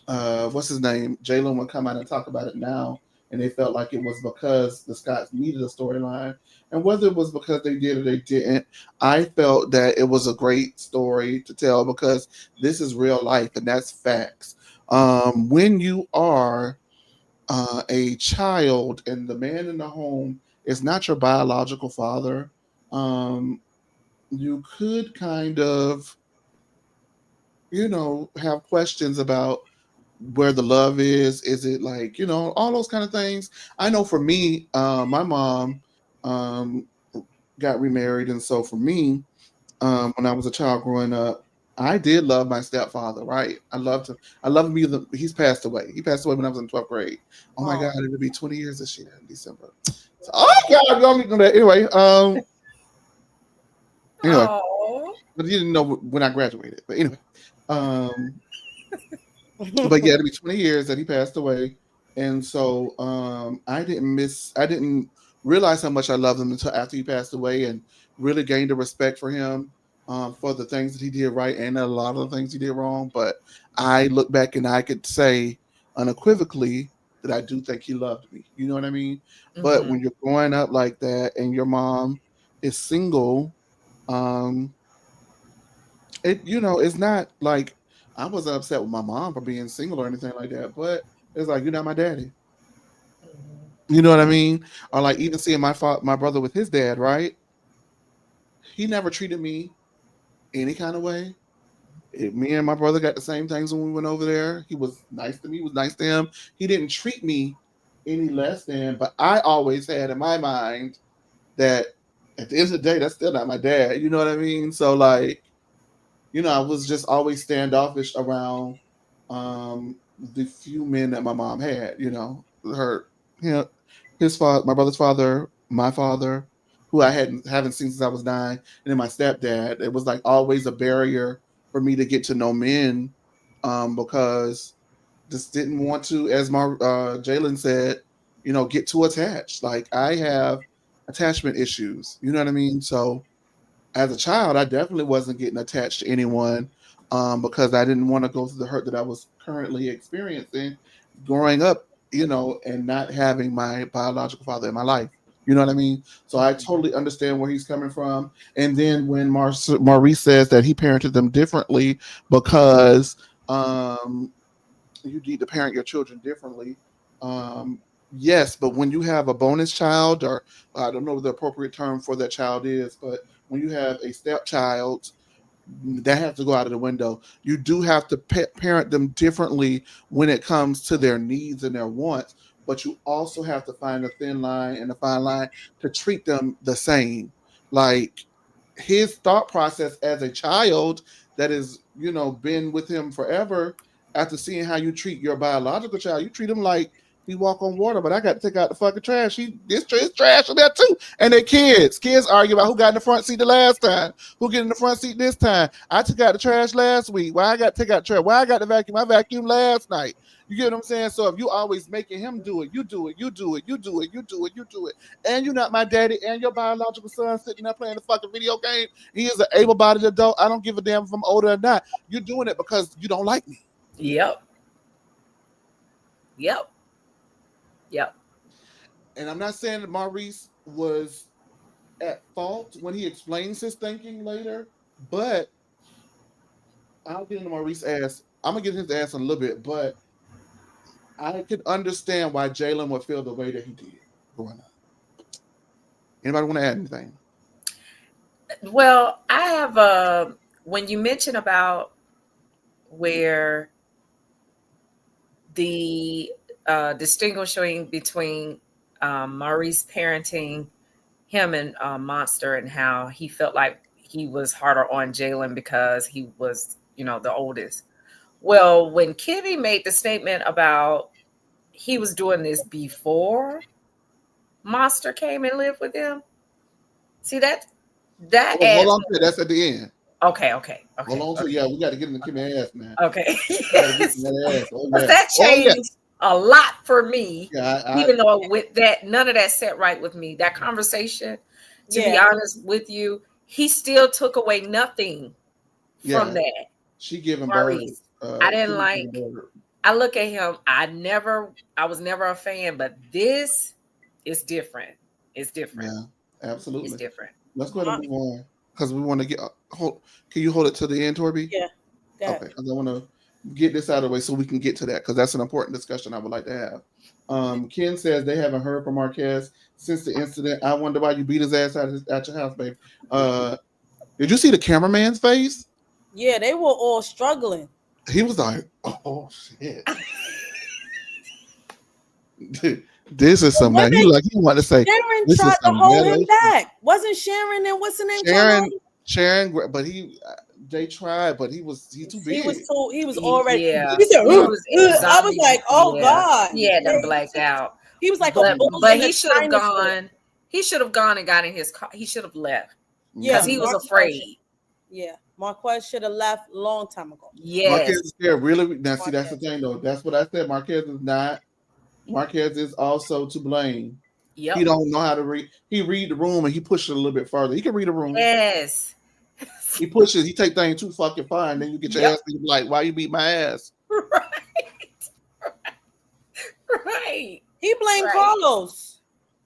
what's his name? Jalen would come out and talk about it now, and they felt like it was because the Scots needed a storyline, and whether it was because they did or they didn't, I felt that it was a great story to tell because this is real life and that's facts. When you are a child and the man in the home is not your biological father, um, you could kind of, have questions about where the love is it like all those kind of things. I know for me, my mom um got remarried, and so for me, when I was a child growing up, I did love my stepfather, right? I loved him. I love him. Either he's passed away. He passed away when I was in 12th grade. Oh my god, Oh, it'll be 20 years this year in December. So, oh god, y'all need to know that. Anyway, Oh. but you didn't know when I graduated, but anyway. um but yeah, it'll be 20 years that he passed away. And so I didn't realize how much I loved him until after he passed away, and really gained a respect for him, for the things that he did right and a lot of the things he did wrong. But I look back and I could say unequivocally that I do think he loved me. You know what I mean? But Hmm. when you're growing up like that and your mom is single, um, it's not like I wasn't upset with my mom for being single or anything like that, but it's like, you're not my daddy. You know what I mean? Or like even seeing my brother with his dad, right? He never treated me any kind of way. Me and my brother got the same things when we went over there. He was nice to me, was nice to him. He didn't treat me any less than, but I always had in my mind that at the end of the day, that's still not my dad. You know what I mean? So like, I was just always standoffish around the few men that my mom had. Her, him, his father, my brother's father, my father, who I haven't seen since I was 9, and then my stepdad. It was like always a barrier for me to get to know men, because just didn't want to, as my Jalen said, get too attached. Like I have attachment issues. You know what I mean? So as a child, I definitely wasn't getting attached to anyone, because I didn't want to go through the hurt that I was currently experiencing growing up, and not having my biological father in my life. You know what I mean? So I totally understand where he's coming from. And then when Maurice says that he parented them differently because you need to parent your children differently. Um, yes, but when you have a bonus child, or I don't know what the appropriate term for that child is, but when you have a stepchild, that has to go out of the window. You do have to parent them differently when it comes to their needs and their wants, but you also have to find a thin line and a fine line to treat them the same. Like his thought process as a child that is, been with him forever, after seeing how you treat your biological child, you treat him like he walk on water, but I got to take out the fucking trash. This is trash in there too. And they kids. Kids argue about who got in the front seat the last time. Who get in the front seat this time? I took out the trash last week. Why I got to take out the trash? Why I got the vacuum? I vacuumed last night. You get what I'm saying? So if you always making him do it, you do it, you do it, you do it, you do it, you do it, and you're not my daddy, and your biological son sitting there playing the fucking video game. He is an able-bodied adult. I don't give a damn if I'm older or not. You're doing it because you don't like me. Yep. Yep. Yep. And I'm not saying that Maurice was at fault when he explains his thinking later, but I'll get into Maurice's ass. I'm gonna get his ass in a little bit, but I could understand why Jalen would feel the way that he did growing up. Anybody want to add anything? Well, I have when you mention about where the distinguishing between Maurice parenting him and Monster, and how he felt like he was harder on Jalen because he was, the oldest. Well, when Kitty made the statement about he was doing this before Monster came and lived with him, see that Hold on, that's at the end. Okay. Hold on to yeah, we got to get in the Kimmy ass, man. Okay. Yes. That, oh, that changed a lot for me. Yeah, even though with that, none of that set right with me. That conversation, to be honest with you, he still took away nothing from that. She gave him birth. I didn't like. I look at him. I was never a fan, but this is different. It's different. Yeah, absolutely. It's different. Let's go ahead and move on because we want to get. Can you hold it to the end, Torby? Yeah. Okay, because I want to get this out of the way so we can get to that because that's an important discussion I would like to have. Ken says they haven't heard from Marquez since the incident. I wonder why you beat his ass at your house, babe. Did you see the cameraman's face? Yeah, they were all struggling. He was like, "Oh shit." This is something he wanted to say. Sharon tried to hold him back. Wasn't Sharon and what's the name? Sharon, but they tried, but he's too big. He was already. Yeah. He said, I was like, oh God. He had them blacked out. He was like, but he should have gone. He should have gone and got in his car. He should have left. Because he was afraid. Yeah. Marquez should have left a long time ago. Yes. Marquez is there. Really? Now, see, that's the thing, though. That's what I said. Marquez is not. Marquez is also to blame. Yep. He don't know how to read. He read the room and he pushes it a little bit further. He can read the room. Yes. He pushes. He take things too fucking far, and then you get your ass beat. Like, why you beat my ass? Right. He blamed Carlos.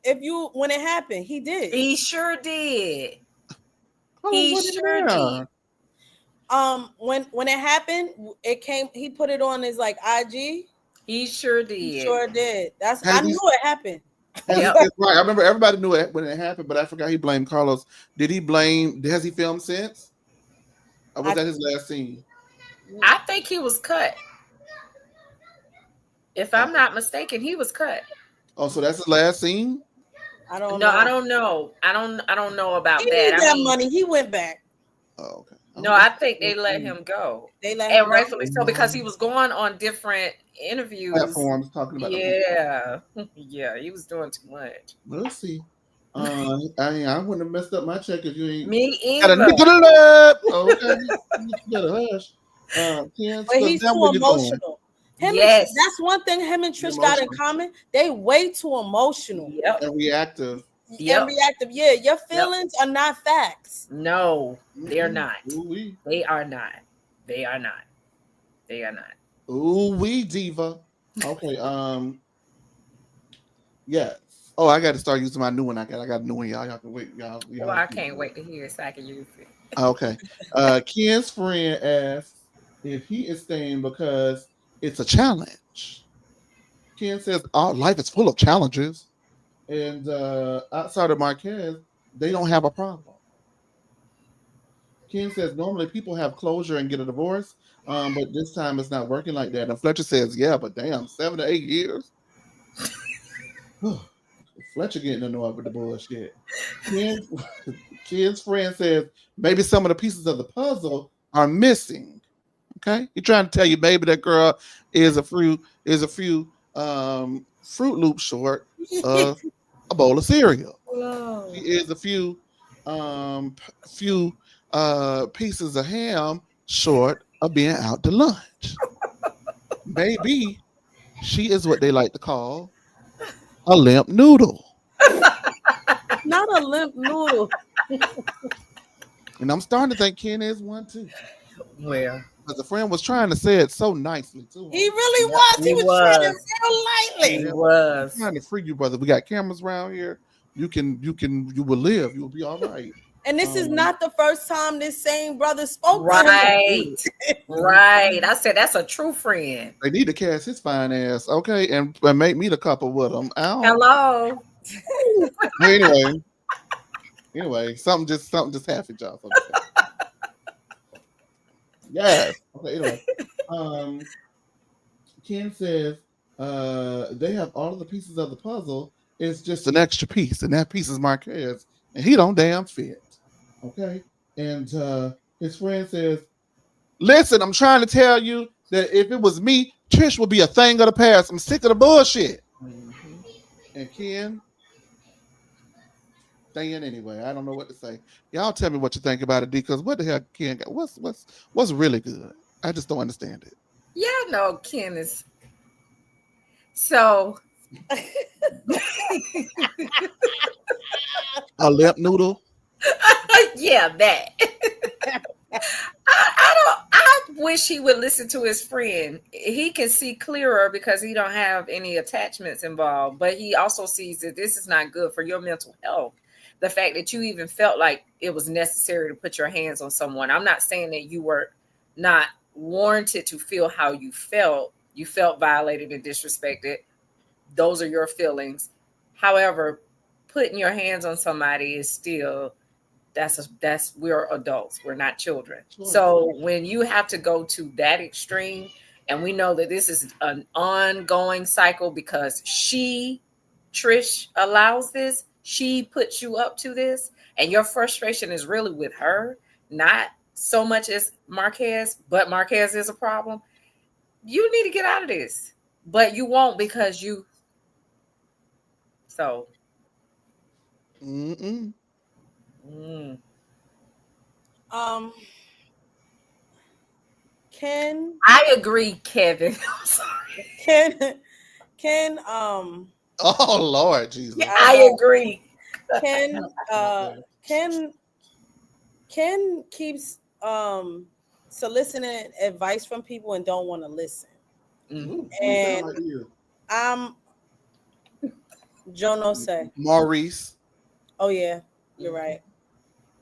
When it happened, he did. He sure did. He sure did. When it happened, it came. He put it on his IG. He sure did. He sure did. I knew it happened. Right. I remember everybody knew it when it happened, but I forgot he blamed Carlos. Has he filmed since? Or was that his last scene? I think he was cut. If I'm not mistaken, he was cut. Oh, so that's his last scene? I don't know. I don't know about that. He got money. He went back. Oh, okay. No, I think they let him go. They let him go. Rightfully so, because he was going on different interviews. Platforms talking about Yeah, he was doing too much. We'll see. I wouldn't have messed up my check if you ain't. Me either. Gotta nickel it up. Okay. You better hush. But he's too emotional. That's one thing him and Trish got in common. They way too emotional. Yep. And reactive. Yeah, your feelings are not facts. No, they're not. Ooh-wee. They are not. Ooh, we diva. Okay. Yeah. Oh, I got to start using my new one. I got a new one, y'all. Y'all can wait. Y'all. Well, I can't wait to hear it so I can use it. Okay. Ken's friend asked if he is staying because it's a challenge. Ken says, "Our life is full of challenges." And outside of Marquez, they don't have a problem. Ken says normally people have closure and get a divorce, but this time it's not working like that. And Fletcher says, yeah, but damn, 7 to 8 years. Fletcher getting annoyed with the bullshit. Ken's friend says maybe some of the pieces of the puzzle are missing. Okay, he's trying to tell you maybe that girl is a few Fruit Loops short of a bowl of cereal. Whoa. She is a few pieces of ham short of being out to lunch. Maybe she is what they like to call a limp noodle. Not a limp noodle. And I'm starting to think Ken is one too. Well, because the friend was trying to say it so nicely too. He really was. He was trying to real lightly. He was trying to free you, brother. We got cameras around here. you will live. You will be all right. And this is Um, not the first time this same brother spoke to him. Right. Right. I said that's a true friend. they need to cast his fine ass, okay, and make me the couple with him. Ow. Hello. Well, anyway, something just happened, y'all. Something just happened. Yes. Okay. Anyway, um, Ken says they have all of the pieces of the puzzle. It's just an extra piece, and that piece is Marquez, and he don't damn fit. Okay. And his friend says, "Listen, I'm trying to tell you that if it was me, Trish would be a thing of the past. I'm sick of the bullshit." Mhm. And Ken, staying anyway. I don't know what to say. Y'all tell me what you think about it, D. Because what the hell, Ken got? What's really good? I just don't understand it. Y'all know Ken is so. A limp noodle. Yeah, that. I don't. I wish he would listen to his friend. He can see clearer because he don't have any attachments involved. But he also sees that this is not good for your mental health. The fact that you even felt like it was necessary to put your hands on someone. I'm not saying that you were not warranted to feel how you felt. You felt violated and disrespected. Those are your feelings. However, putting your hands on somebody is still that's we're adults, we're not children. Sure. So when you have to go to that extreme, and we know that this is an ongoing cycle because Trish allows this, she puts you up to this, and your frustration is really with her, not so much as Marquez, but Marquez is a problem. You need to get out of this, but you won't because you so Mm-mm. mm. Um, Ken, I agree, Kevin. I'm sorry. Ken, Ken, Oh Lord Jesus. Yeah, I I know. agree. Ken, Okay. Ken, Ken keeps soliciting advice from people and don't want to listen. Mhm. Who sound And like you? I'm Joe no say. Maurice. Oh yeah, you're Mhm. right.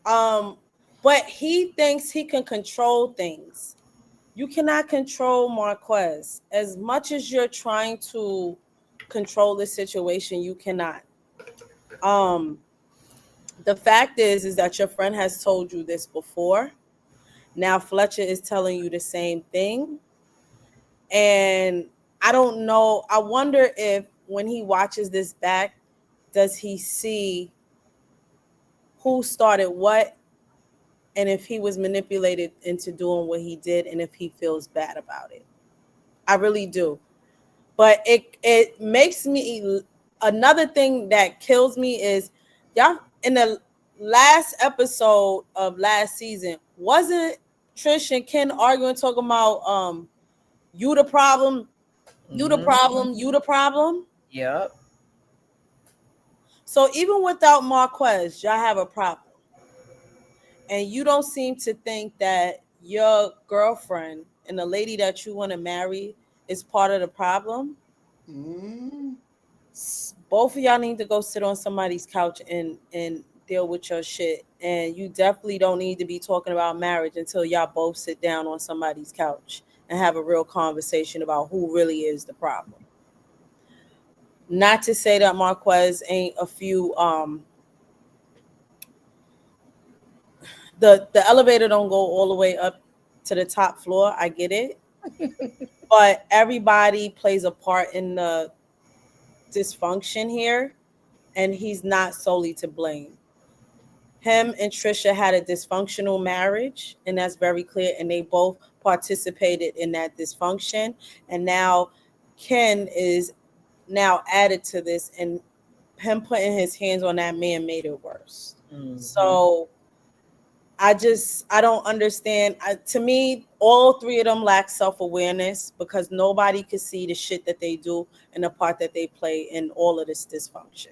Um, but he thinks he can control things. You cannot control Marquez. As much as you're trying to control the situation, you cannot. Um, the fact is that your friend has told you this before. Now Fletcher is telling you the same thing. And I don't know. I wonder if when he watches this back, does he see who started what and if he was manipulated into doing what he did and if he feels bad about it. I really do. But it makes me, another thing that kills me is y'all in the last episode of last season, wasn't Trish and Ken arguing talking about you the problem, you the Mhm. problem, you the problem? Yep. So even without Marquez, y'all have a problem. And you don't seem to think that your girlfriend and the lady that you want to marry is part of the problem. Mm. Both of y'all need to go sit on somebody's couch and deal with your shit. And you definitely don't need to be talking about marriage until y'all both sit down on somebody's couch and have a real conversation about who really is the problem. Not to say that Marquez ain't a few the elevator don't go all the way up to the top floor. I get it. But everybody plays a part in the dysfunction here, and he's not solely to blame. Him and Trisha had a dysfunctional marriage, and that's very clear. And they both participated in that dysfunction. And now Ken is now added to this, and him putting his hands on that man made it worse. Mhm. So I don't understand. To me, all three of them lack self awareness because nobody could see the shit that they do and the part that they play in all of this dysfunction.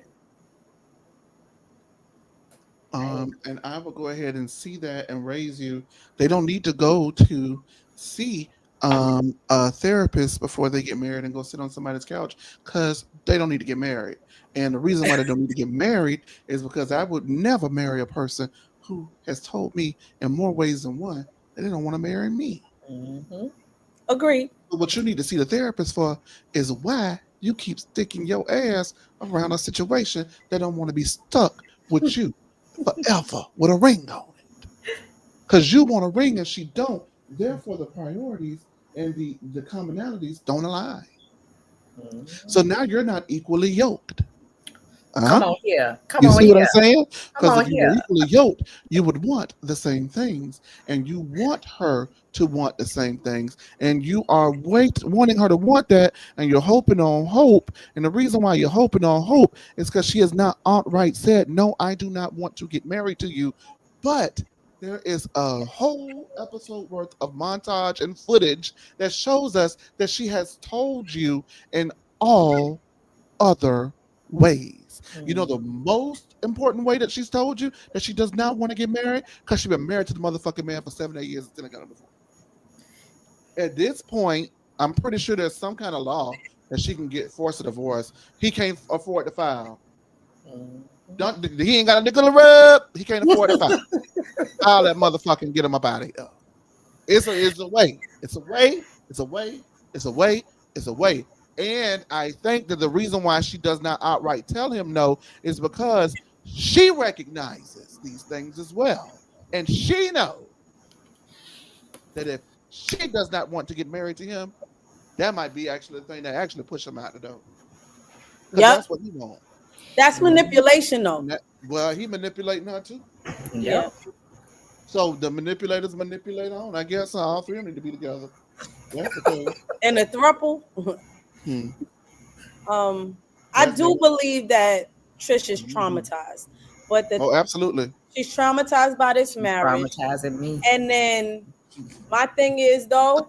And I will go ahead and see that and raise you. They don't need to go to see a therapist before they get married and go sit on somebody's couch because they don't need to get married. And the reason why they don't need to get married is because I would never marry a person who has told me in more ways than one that they don't want to marry me. Mm-hmm. Agreed. But what you need to see the therapist for is why you keep sticking your ass around a situation that don't want to be stuck with you forever with a ring on it. Because you want a ring and she don't. Therefore, the priorities and the commonalities don't align. So Mm-hmm. now you're not equally yoked. Come Uh-huh. on here. Come You on see what I'm here. saying? Come Because on if you were here. equally yoked, you would want the same things, and you want her to want the same things, and you are wanting her to want that, and you're hoping on hope. And the reason why you're hoping on hope is because she has not outright said, "No, I do not want to get married to you," but there is a whole episode worth of montage and footage that shows us that she has told you in all other ways. You know the Mm-hmm. most important way that she's told you that she does not want to get married? Because she's been married to the motherfucking man for 7, 8 years and still ain't got a divorce. At this point, I'm pretty sure there's some kind of law that she can get forced a divorce. He can't afford to file. Mm-hmm. Don't he ain't got a nickel to rub. He can't afford to file. File that motherfucking get him up out of here. It's a way. It's a way. It's a way. It's a way. It's a way. And I think that the reason why she does not outright tell him no is because she recognizes these things as well. And she knows that if she does not want to get married to him, that might be actually the thing that actually push him out the door. Because Yep. that's what he wants. That's Mm-hmm. manipulation, though. Well, he manipulating her too. Yeah. Yep. So the manipulators manipulate on. I guess all three of them need to be together. That's the case. And the throuple. Hmm. um, I That, do that, believe that Trish is mhm. traumatized, but Oh, absolutely. she's traumatized by this She's marriage. traumatizing me. And then my thing is though,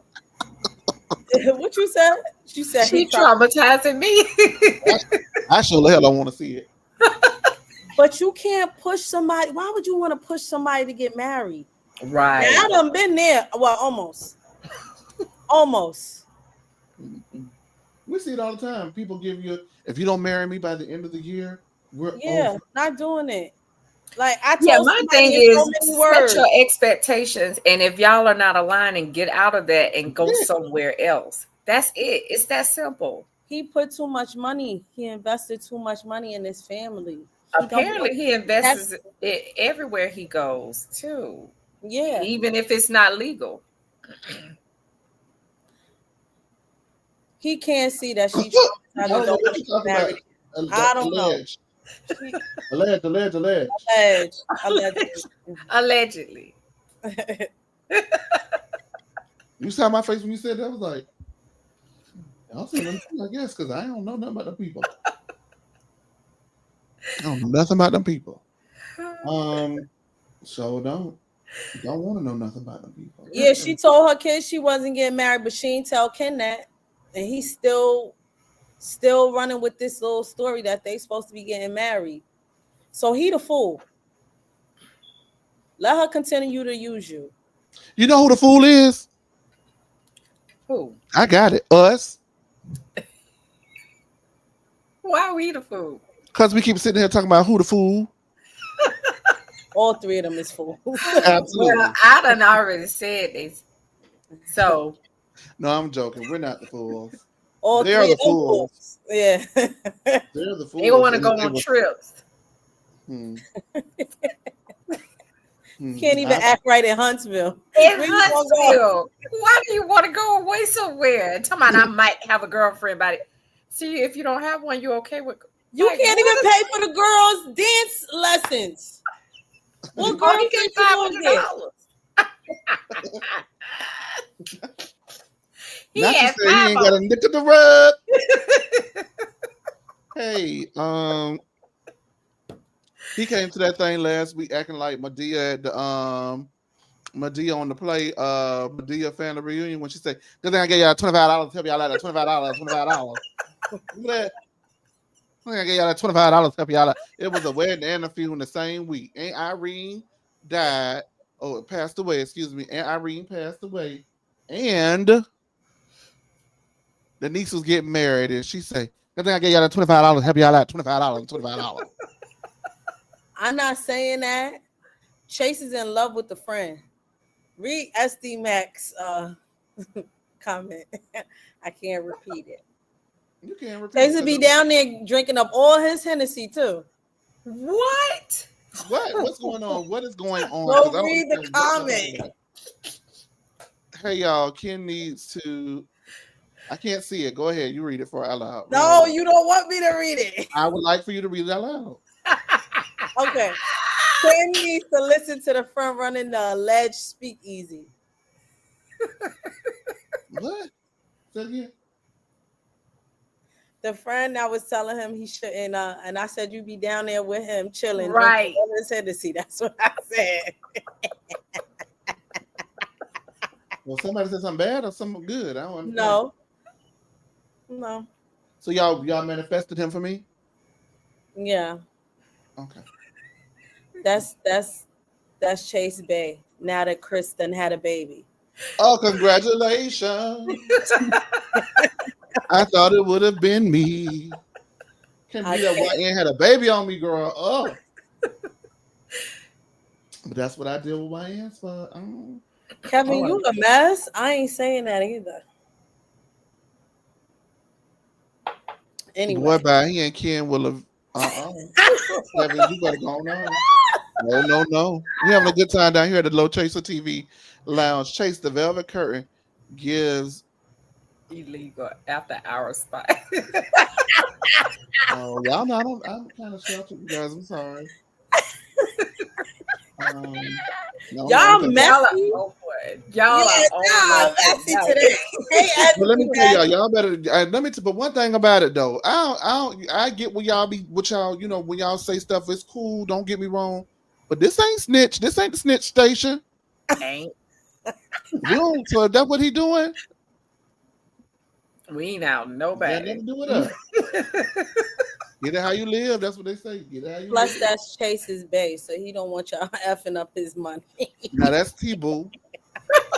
what you said? She said he She traumatized. traumatizing me. I sure the hell don't want to see it. But you can't push somebody. Why would you want to push somebody to get married? Now Right. I done been there. Well, almost. Almost. We see it all the time. People give you, if you don't marry me by the end of the year, we're Yeah, over. not doing it. Like I Yeah, told my thing somebody in so is many set your words. expectations, and if y'all are not aligning, get out of that and go Yeah. somewhere else. That's it. It's that simple. He put too much money. He invested too much money in his family. He don't want Apparently, he that. invests it everywhere he goes too, Yeah, even if it's not legal. he can't see that she I traumatized and don't know don't what want to you're get talking about. married. I don't know. Alleged. She Alleged. allegedly. Allegedly. You saw my face when you said that? I was like, I'll say them too, I guess, because I don't know nothing about them people. I don't know nothing about them people. Um, so don't want to know nothing about them people. Yeah, she told her kids she wasn't getting married, but she ain't tell Ken that, and he's still running with this little story that they supposed to be getting married. So he the fool. Let her continue to use you. You know who the fool is? Who? I got it. Us. Why we the fool? Because we keep sitting here talking about who the fool. All three of them is fools. Well, Absolutely. I done already said this. So No, I'm joking. We're not the fools. All They're three the of them fools. fools. Yeah. They're the they fools. want to And go if they on were, trips. hmm, Can't even act right in Huntsville. In Where you gonna go? Huntsville. Why do you want to go away somewhere? Tell me, I might have a girlfriend, but see if you don't have one, you okay with? You Like can't even what? pay for the girls' dance lessons. What Oh, he girlfriend get you five gonna hundred get? dollars. He not to had say he five ain't got on a nick of the rub. Hey, he came to that thing last week acting like Medea at the Medea on the play, Medea family reunion when she said, "Good thing I gave y'all $25 to help y'all out at $25, $25." Look at that. I think I gave y'all that $25 to help y'all out. It was a wedding and a funeral the same week. Aunt Irene died. Oh, passed away, excuse me. Aunt Irene passed away. And the niece was getting married, and she say, "I think I gave y'all that $25. Help y'all out, $25. I'm not saying that. Chase is in love with the friend. Read SD Max comment. I can't repeat it. You can't repeat. Chase would be down there drinking up all his Hennessy too. What? What's going on? What is going on? Go read the comment. Hey y'all, Ken needs to. I can't see it. Go ahead, you read it for out loud. No, you don't want me to read it. I would like for you to read it out loud. Okay. Ken needs to listen to the friend running the alleged speakeasy. What? Say it again. The friend I was telling him he shouldn't, and I said you be down there with him chilling, right? All his Hennessy. That's what I said. Well, somebody said something bad or something good. I don't understand. No. So y'all manifested him for me? Yeah. Okay. That's Chase Bay. Now that Kristen had a baby. Oh, congratulations. I thought it would have been me. Can't believe that YN had a baby on me, girl. Oh. But that's what I did with YN's for. Kevin, you a mess. I ain't saying that either. Anyway. Boy, bye. He and Ken will have. Kevin, you better go on. No. We having a good time down here at the Low Chaser TV Lounge. Chase the Velvet Curtain gives illegal after hours spot. Oh, y'all know I'm kind of sheltered, you guys. I'm sorry. Y'all messy. Y'all are messy today. Hey, but let me tell y'all better. But one thing about it though, I get when y'all be with y'all. You know, when y'all say stuff, it's cool. Don't get me wrong, but this ain't snitch. This ain't the snitch station. Ain't. So that's what he doing. We ain't out nobody. Nothing to do with us. Get it how you live. That's what they say. Get it how you Plus, live. that's Chase's base, so he don't want y'all effing up his money. Now that's T-Boo. That's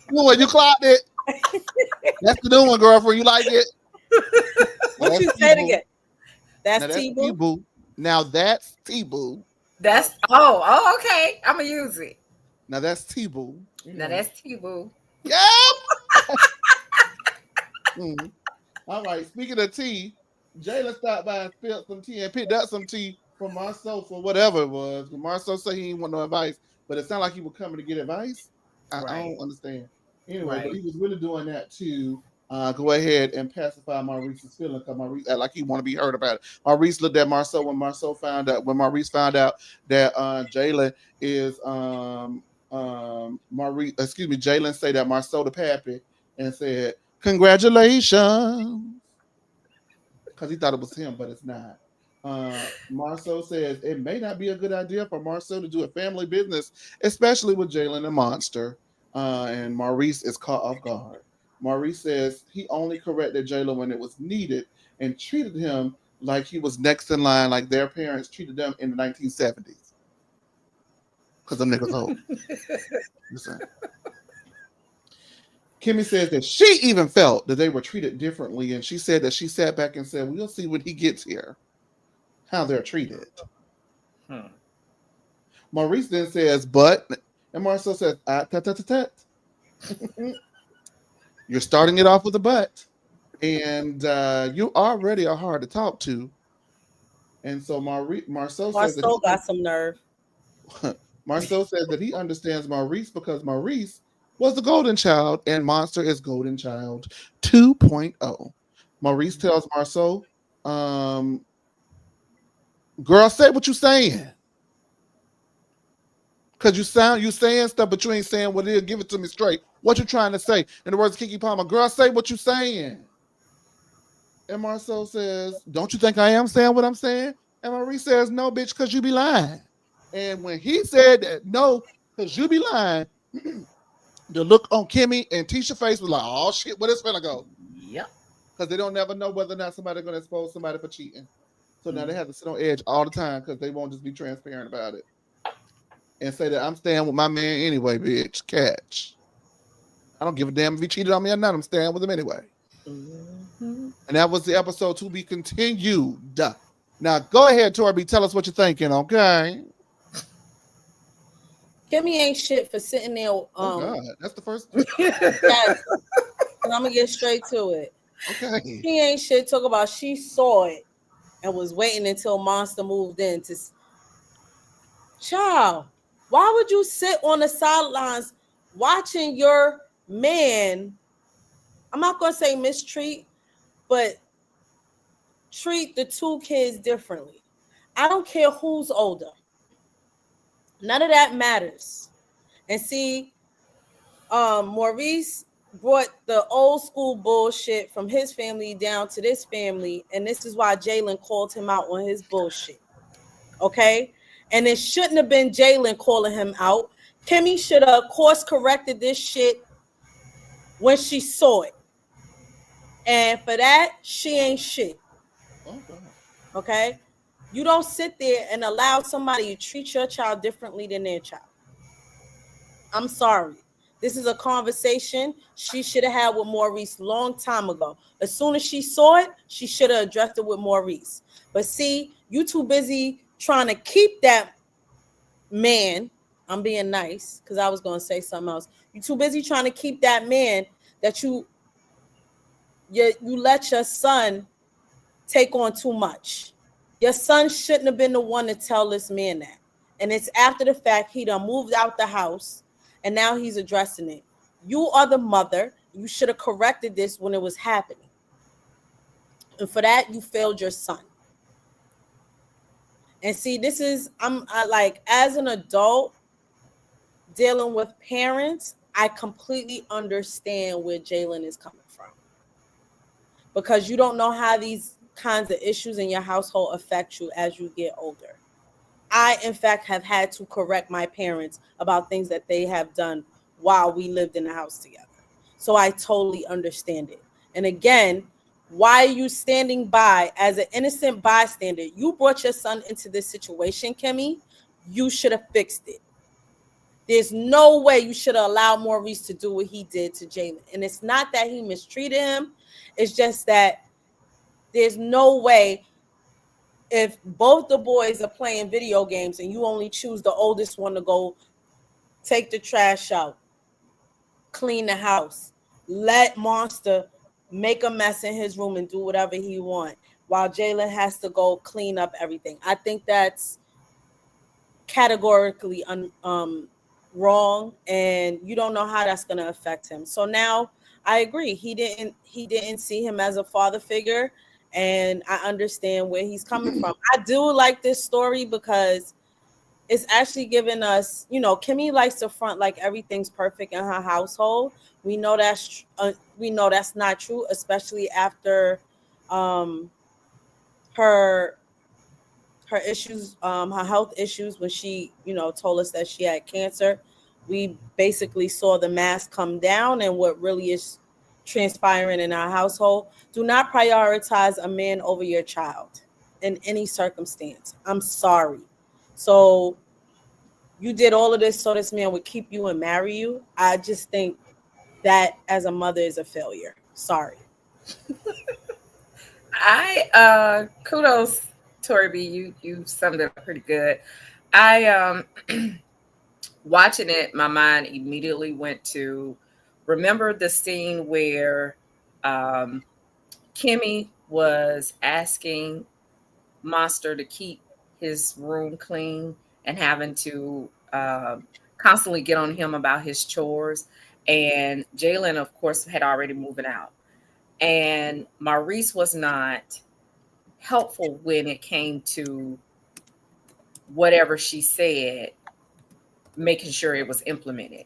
the new one. You clocked it. That's the new one, girlfriend. You like it? What you say again? That's T-Boo. T-Boo. Now that's T-Boo. That's okay. I'm gonna use it. Now that's T-Boo. Now that's T-Boo. Yep. All right. Speaking of tea, Jayla stopped by and spilled some tea and picked up some tea from Marceau for whatever it was. Marceau said he didn't want no advice, but it sounded like he was coming to get advice. I don't understand. Anyway, but he was really doing that to go ahead and pacify Maurice's feelings because Maurice act like he want to be heard about it. Maurice looked at Marceau when Maurice found out that Jayla is Jalen say that Marceau the Pappy and said, congratulations. Because he thought it was him, but it's not. Marceau says it may not be a good idea for Marceau to do a family business, especially with Jalen and Monster. And Maurice is caught off guard. Maurice says he only corrected Jalen when it was needed and treated him like he was next in line, like their parents treated them in the 1970s. Because them niggas old. Kimmy says that she even felt that they were treated differently, and she said that she sat back and said, we'll see when he gets here how they're treated. Maurice then says, but, and Marcel says, you're starting it off with a but, and you already are hard to talk to. And so Marcel says that Marcel got some nerve. Marcel says that he understands Maurice because Maurice was the golden child and Monster is golden child 2.0. Maurice tells Marceau, girl, say what you saying. Because you saying stuff, but you ain't saying what it is. Give it to me straight. What you trying to say? In the words of Kiki Palmer, girl, say what you saying. And Marceau says, don't you think I am saying what I'm saying? And Maurice says, no, bitch, because you be lying. And when he said that, no, because you be lying, the look on Kimmy and Tisha's face was like, oh shit, where this finna go? Yep. Because they don't never know whether or not somebody's going to expose somebody for cheating. So now they have to sit on edge all the time because they won't just be transparent about it. And say that I'm staying with my man anyway, bitch. Catch. I don't give a damn if he cheated on me or not. I'm staying with him anyway. Mm-hmm. And that was the episode to be continued. Now, go ahead, Tori B. Tell us what you're thinking, okay? Kimmy ain't shit for sitting there. Oh, God. That's the first. Yes, and I'm gonna get straight to it. Okay. She ain't shit. Talk about she saw it and was waiting until Monster moved in to. Child, why would you sit on the sidelines watching your man? I'm not gonna say mistreat, but treat the two kids differently. I don't care who's older. None of that matters. And see, Maurice brought the old school bullshit from his family down to this family, and this is why Jalen called him out on his bullshit. Okay, and it shouldn't have been Jalen calling him out. Kimmy should have course corrected this shit when she saw it, and for that, she ain't shit. Okay, you don't sit there and allow somebody to treat your child differently than their child. I'm sorry. This is a conversation she should have had with Maurice long time ago. As soon as she saw it, she should have addressed it with Maurice. But see, you too busy trying to keep that man. I'm being nice because I was going to say something else. You too busy trying to keep that man that you let your son take on too much. Your son shouldn't have been the one to tell this man that. And it's after the fact he done moved out the house and now he's addressing it. You are the mother. You should have corrected this when it was happening. And for that, you failed your son. And see, this is, I like, as an adult dealing with parents, I completely understand where Jalen is coming from. Because you don't know how these kinds of issues in your household affect you as you get older. I, in fact, have had to correct my parents about things that they have done while we lived in the house together. So I totally understand it. And again, why are you standing by as an innocent bystander? You brought your son into this situation, Kimmy. You should have fixed it. There's no way you should have allowed Maurice to do what he did to Jalen. And it's not that he mistreated him. It's just that there's no way if both the boys are playing video games and you only choose the oldest one to go take the trash out, clean the house, let Monster make a mess in his room and do whatever he wants while Jalen has to go clean up everything. I think that's categorically wrong, and you don't know how that's going to affect him. So now I agree. He didn't see him as a father figure, and I understand where he's coming from. I do like this story because it's actually giving us, Kimmy likes to front like everything's perfect in her household. We know that's not true, especially after her issues, her health issues, when she, told us that she had cancer. We basically saw the mask come down and what really is transpiring in our household. Do not prioritize a man over your child in any circumstance. I'm sorry. So you did all of this so this man would keep you and marry you. I just think that as a mother is a failure. Sorry. Kudos, Tori B. You summed it up pretty good. I watching it, my mind immediately went to, remember the scene where Kimmy was asking Monster to keep his room clean and having to constantly get on him about his chores. And Jalen, of course, had already moved out. And Maurice was not helpful when it came to whatever she said, making sure it was implemented.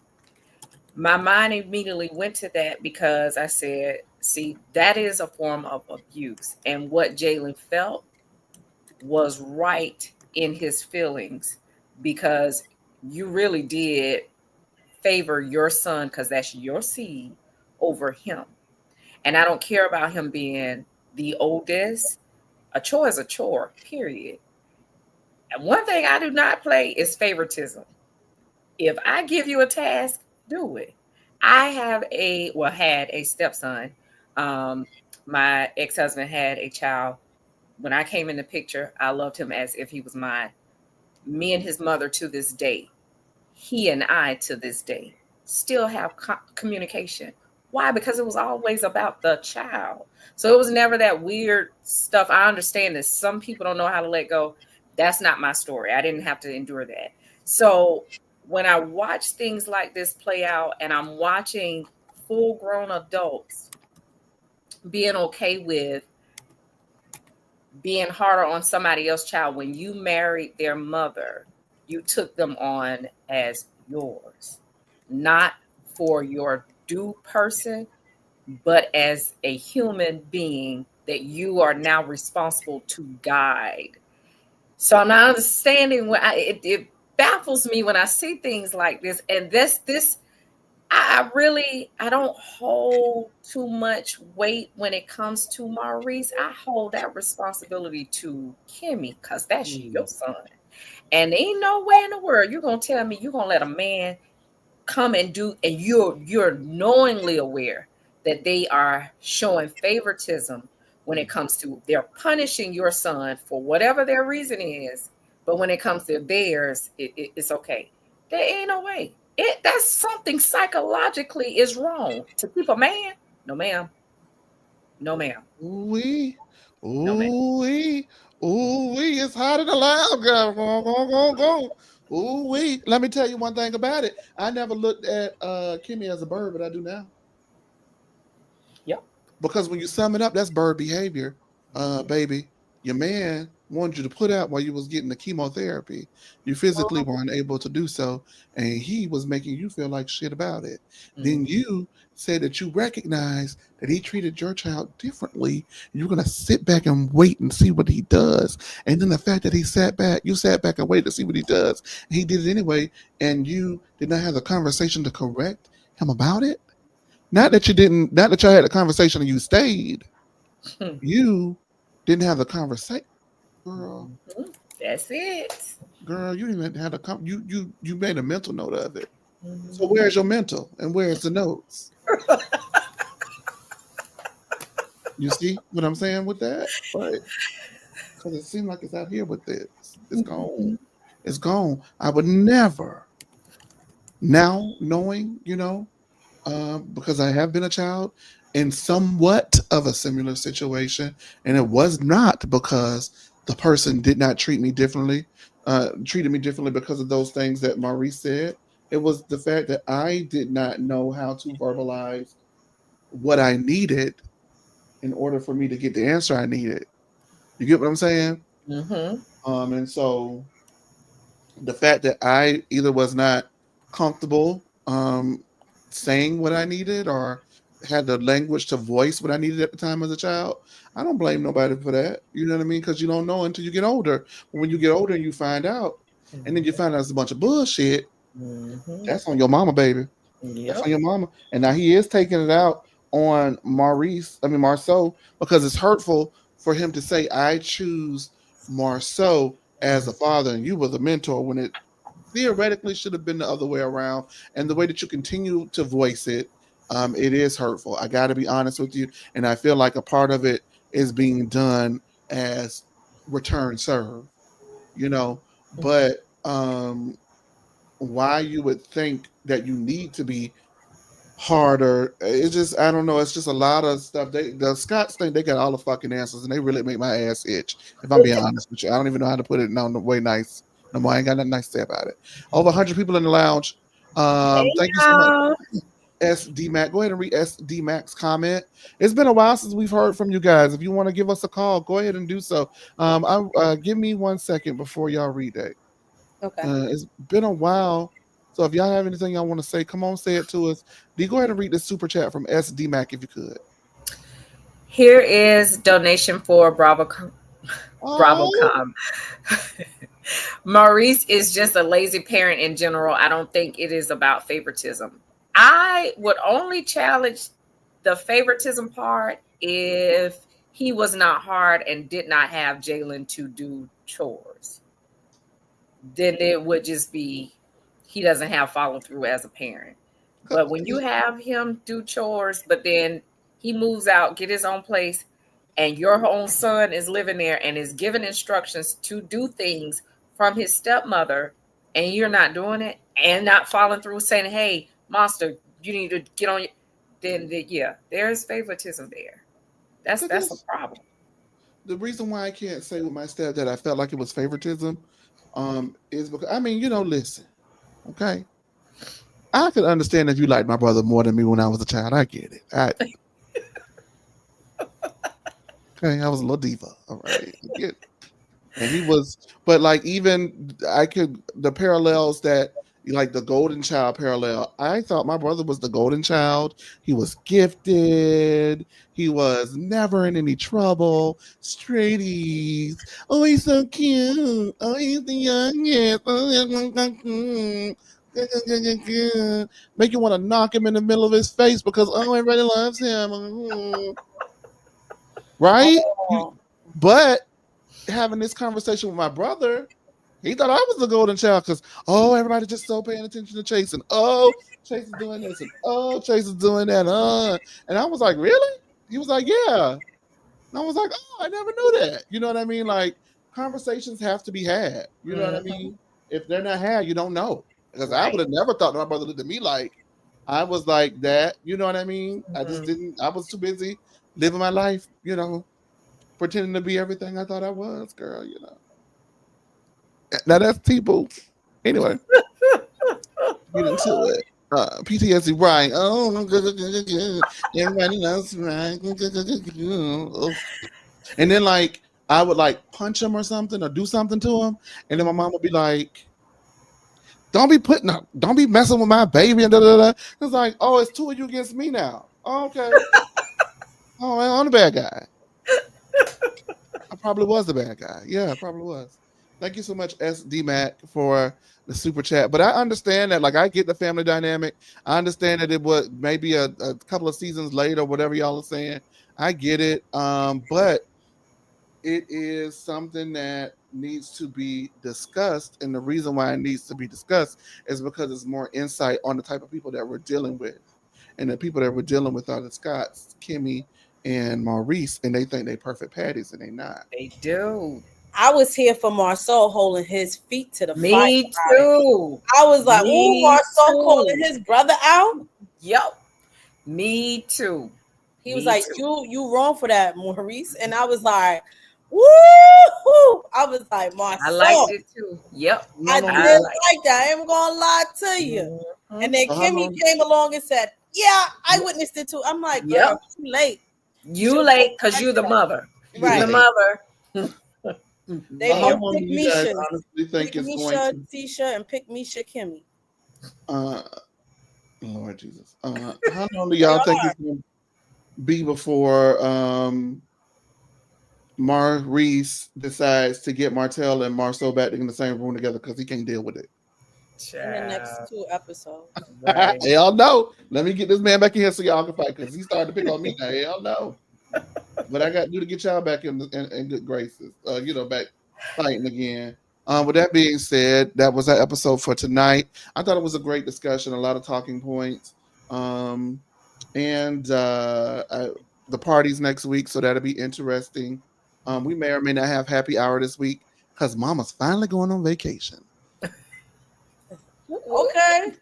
My mind immediately went to that because I said, see, that is a form of abuse. And what Jalen felt was right in his feelings, because you really did favor your son, because that's your seed, over him. And I don't care about him being the oldest. A chore is a chore, period. And one thing I do not play is favoritism. If I give you a task, do it. I had a stepson. Um, my ex-husband had a child. When I came in the picture, I loved him as if he was mine. Me and his mother to this day, he and I to this day still have communication. Why? Because it was always about the child. So it was never that weird stuff. I understand that some people don't know how to let go. That's not my story. I didn't have to endure that. So when I watch things like this play out and I'm watching full grown adults being okay with being harder on somebody else's child, when you married their mother, you took them on as yours, not for your due person, but as a human being that you are now responsible to guide. So I'm not understanding it baffles me when I see things like this. And this I don't hold too much weight when it comes to Maurice. I hold that responsibility to Kimmy because that's your son. And there ain't no way in the world you're gonna tell me you're gonna let a man come and do, and you're knowingly aware that they are showing favoritism when it comes to they're punishing your son for whatever their reason is, but when it comes to theirs, it's okay. There ain't no way. That's something psychologically is wrong to keep a man. No, ma'am. No, ma'am. Ooh-wee. No, ma'am. Ooh-wee. Ooh-wee. It's hot in the loud, girl. Go. Ooh-wee. Let me tell you one thing about it. I never looked at Kimmy as a bird, but I do now. Yep. Because when you sum it up, that's bird behavior, baby. Your man wanted you to put out while you was getting the chemotherapy. You physically were unable to do so, and he was making you feel like shit about it. Then you said that you recognize that he treated your child differently. And you're gonna sit back and wait and see what he does. And then the fact that you sat back and waited to see what he does, and he did it anyway, and you did not have the conversation to correct him about it. Not that y'all had a conversation and you stayed. You didn't have the conversation, girl. That's it. Girl, you didn't even have you made a mental note of it. So where's your mental and where's the notes? You see what I'm saying with that? Right? Because it seemed like it's out here with this. It's gone. It's gone. I would never now knowing, because I have been a child in somewhat of a similar situation, and it was not because the person did not treated me differently because of those things that Maurice said. It was the fact that I did not know how to verbalize what I needed in order for me to get the answer I needed. You get what I'm saying? Mm-hmm. And so the fact that I either was not comfortable saying what I needed or had the language to voice what I needed at the time as a child, I don't blame nobody for that. You know what I mean? Because you don't know until you get older. But when you get older and you find out, and then you find out it's a bunch of bullshit, Mm-hmm. that's on your mama, baby. That's on Yep. your mama. And now he is taking it out on Marceau, because it's hurtful for him to say, I choose Marceau as a father and you were the mentor when it theoretically should have been the other way around. And the way that you continue to voice it, it is hurtful. I got to be honest with you. And I feel like a part of it is being done as return serve, you know, but why you would think that you need to be harder. It's just I don't know. It's just a lot of stuff. The Scots think they got all the fucking answers, and they really make my ass itch. If I'm being honest with you, I don't even know how to put it on the way nice. No more. I ain't got nothing nice to say about it. Over 100 people in the lounge. Hey, Thank you so much, y'all. SD Mac. Go ahead and read SD Mac's comment. It's been a while since we've heard from you guys. If you want to give us a call, go ahead and do so. Give me 1 second before y'all read that. Okay. It's been a while. So if y'all have anything y'all want to say, come on, say it to us. D, go ahead and read the super chat from SD Mac if you could. Here is donation for Oh, BravoCom. Maurice is just a lazy parent in general. I don't think it is about favoritism. I would only challenge the favoritism part if he was not hard and did not have Jalen to do chores. Then it would just be he doesn't have follow through as a parent. But when you have him do chores, but then he moves out, get his own place, and your own son is living there and is given instructions to do things from his stepmother, and you're not doing it and not following through, saying, "Hey, monster, you need to get on," then yeah, there's favoritism there. That's a problem. The reason why I can't say with my stepdad I felt like it was favoritism, is because I mean, listen, okay. I could understand if you liked my brother more than me when I was a child. I get it. Okay, I was a little diva. All right. I get it. And he was, but like even the parallels that like the golden child parallel, I thought my brother was the golden child. He was gifted. He was never in any trouble. Straighties. Oh, he's so cute. Oh, he's the youngest. Oh, make you want to knock him in the middle of his face because everybody loves him. Right? Oh. But having this conversation with my brother, he thought I was the golden child because everybody just so paying attention to Chase, and Chase is doing this, and Chase is doing that, and I was like, really? He was like, yeah, and I was like, I never knew that. You know what I mean? Like conversations have to be had. You know what I mean? If they're not had, you don't know. Because I would have never thought that my brother looked at me like I was like that. You know what I mean? I just didn't. I was too busy living my life. Pretending to be everything I thought I was, girl. Now that's people. Anyway, get into it. PTSD, right? Everybody knows, right? And then like I would like punch him or something or do something to him, and then my mom would be like, don't be messing with my baby and da da da. It's like, it's two of you against me now. Okay. I'm the bad guy. I probably was the bad guy. Yeah, I probably was. Thank you so much, SDMAC, for the super chat. But I understand that, like, I get the family dynamic. I understand that it was maybe a couple of seasons later, whatever y'all are saying. I get it. But it is something that needs to be discussed. And the reason why it needs to be discussed is because it's more insight on the type of people that we're dealing with. And the people that we're dealing with are the Scotts, Kimmy, and Maurice, and they think they perfect patties, and they not. They do. I was here for Marceau holding his feet to the fire. Me too. I was like, ooh, Marceau calling his brother out. Yep. Me too. He was like, you wrong for that, Maurice. And I was like, woo! I was like, Marceau. I liked it too. Yep. I did like that. I ain't gonna lie to you. And then Kimmy came along and said, yeah, I witnessed it too. I'm like, girl, too late. You late because you're the mother. Right. You're the mother. They pick Misha. Pick Misha, Tisha, and pick Misha Kimmy. Lord Jesus. How long do y'all think it's going to be before Maurice decides to get Martell and Marceau back in the same room together because he can't deal with it? In the next 2 episodes. Right. Hell no. Let me get this man back in here so y'all can fight because he started to pick on me now. Hell no. But I got to do to get y'all back in good graces. Back fighting again. With that being said, that was our episode for tonight. I thought it was a great discussion, a lot of talking points. And the party's next week, so that'll be interesting. We may or may not have happy hour this week because Mama's finally going on vacation. Okay.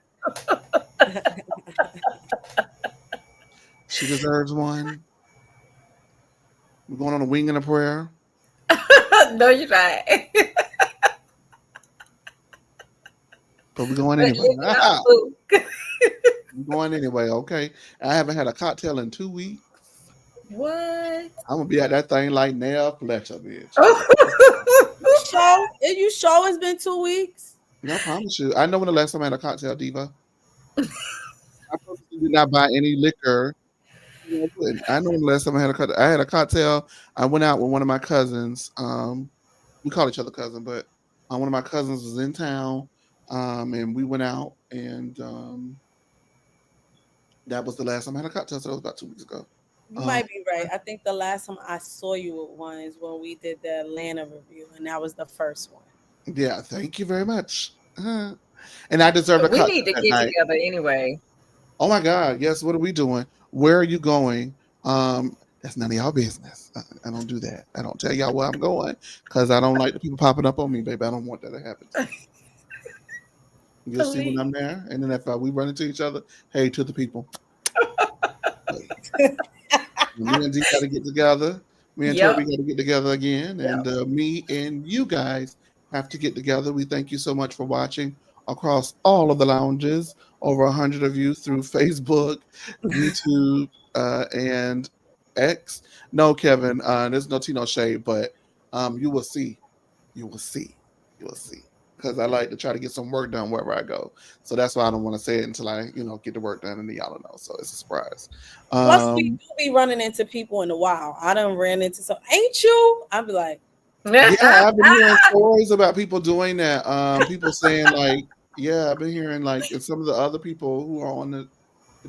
She deserves one. We're going on a wing and a prayer. No, you're not. But we're going anyway. We're going anyway, okay? I haven't had a cocktail in 2 weeks. What? I'm going to be at that thing like Nell Fletcher, bitch. You sure it's been 2 weeks? I promise you. I know when the last time I had a cocktail, Diva. I purposely did not buy any liquor. I know when the last time I had a cocktail. I went out with one of my cousins. We call each other cousin, but one of my cousins was in town, and we went out, and that was the last time I had a cocktail. So that was about 2 weeks ago. You might be right. I think the last time I saw you with one is when we did the Atlanta review, and that was the first one. Yeah, thank you very much. And I deserve a cocktail. We need to get together anyway. Oh my God, yes. What are we doing? Where are you going? That's none of y'all business. I don't do that. I don't tell y'all where I'm going because I don't like the people popping up on me, baby. I don't want that to happen to me. You'll see when Please. I'm there, and then if we run into each other, hey, to the people. Hey, me and D got to get together. Me and Tori Yep. B got to get together again, and Yep. me and you guys have to get together. We thank you so much for watching across all of the lounges. Over 100 of you through Facebook, YouTube, and X. No, Kevin, there's no tea, no shade, but you will see, you will see, you will see. Because I like to try to get some work done wherever I go, so that's why I don't want to say it until I, get the work done, and then y'all don't know. So it's a surprise. Plus, we Um, do be running into people in the wild. I done ran into some. Ain't you? I'd be like, Yeah, I've been hearing stories about people doing that. People saying like, yeah, I've been hearing like and some of the other people who are on the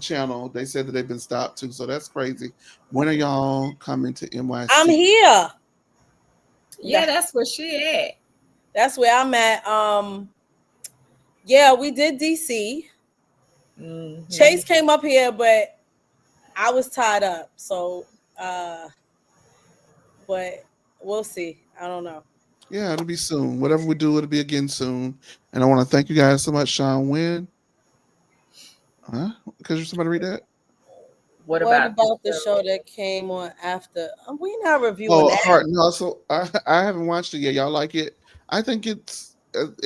channel, they said that they've been stopped too. So that's crazy. When are y'all coming to I'm NYC? here. Yeah, that's where she at. That's where I'm at. Yeah, we did DC. Mhm. Chase came up here, but I was tied up. So, but we'll see. I don't know. Yeah, it'll be soon. Whatever we do, it'll be again soon. And I want to thank you guys so much, Sean Wynn. Huh? Because you're somebody read that? What What about the about the show? show that came on after? We not reviewing Oh, that. Heart and Hustle. I haven't watched it yet. Y'all like it? I think it's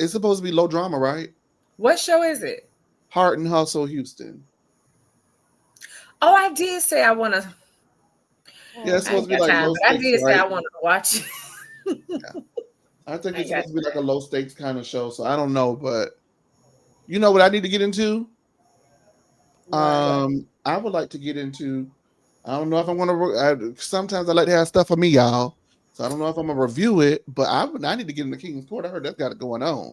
supposed to be low drama, right? What show is it? Heart and Hustle Houston. Oh, I did say I want to. Yeah, it's I supposed ain't to be got like time, low but I stakes, did say right? I wanted to watch it. Yeah. I think I it's ain't got supposed to be like a low stakes kind of show. So I don't know, but you know what I need to get into? What? I would like to get into. I don't know if I want to. Sometimes I like to have stuff for me, y'all. So I don't know if I'm gonna review it, but I need to get into King's Court. I heard that's got it going on.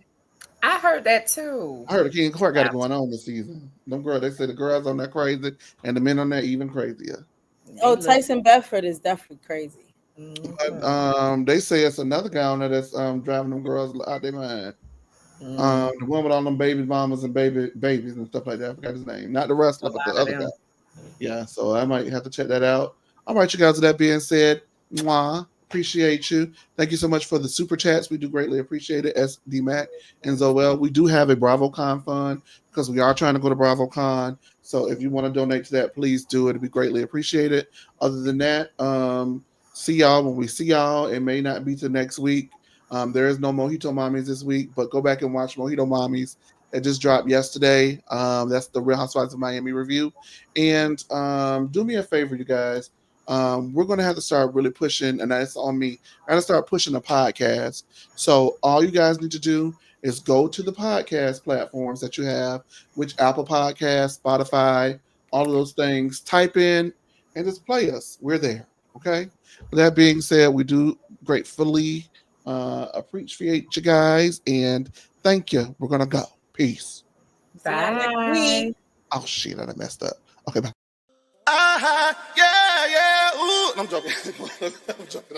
I heard that too. I heard the King's Court got it About going on this season. Them girls, they say the girls on there crazy, and the men on there even crazier. Oh, they look. Tyson Bedford is definitely crazy. But Mhm. they say it's another guy on there that's driving them girls out their mind. Mhm. The one with all them baby mamas and babies and stuff like that. I forgot his name. Not the A wrestler, but the lot of other guy. them. Yeah, so I might have to check that out. All right, you guys. With that being said, mwah, appreciate you. Thank you so much for the super chats. We do greatly appreciate it. SD Mac and Zoel. We do have a BravoCon fund because we are trying to go to BravoCon. So if you want to donate to that, please do. It'd be greatly appreciated. Other than that, see y'all when we see y'all. It may not be till next week. There is no Mojito Mommies this week, but go back and watch Mojito Mommies. It just dropped yesterday. That's the Real Housewives of Miami review. And do me a favor, you guys. We're going to have to start really pushing, and that's on me. I got to start pushing the podcast. So all you guys need to do is go to the podcast platforms that you have, which Apple Podcasts, Spotify, all of those things. Type in and just play us. We're there. Okay. With that being said, we do gratefully appreciate you guys, and thank you. We're gonna go. Peace. See y'all next week. Bye. Oh shit, I done messed up. Okay, bye. Yeah, yeah, ooh. I'm joking. I'm joking.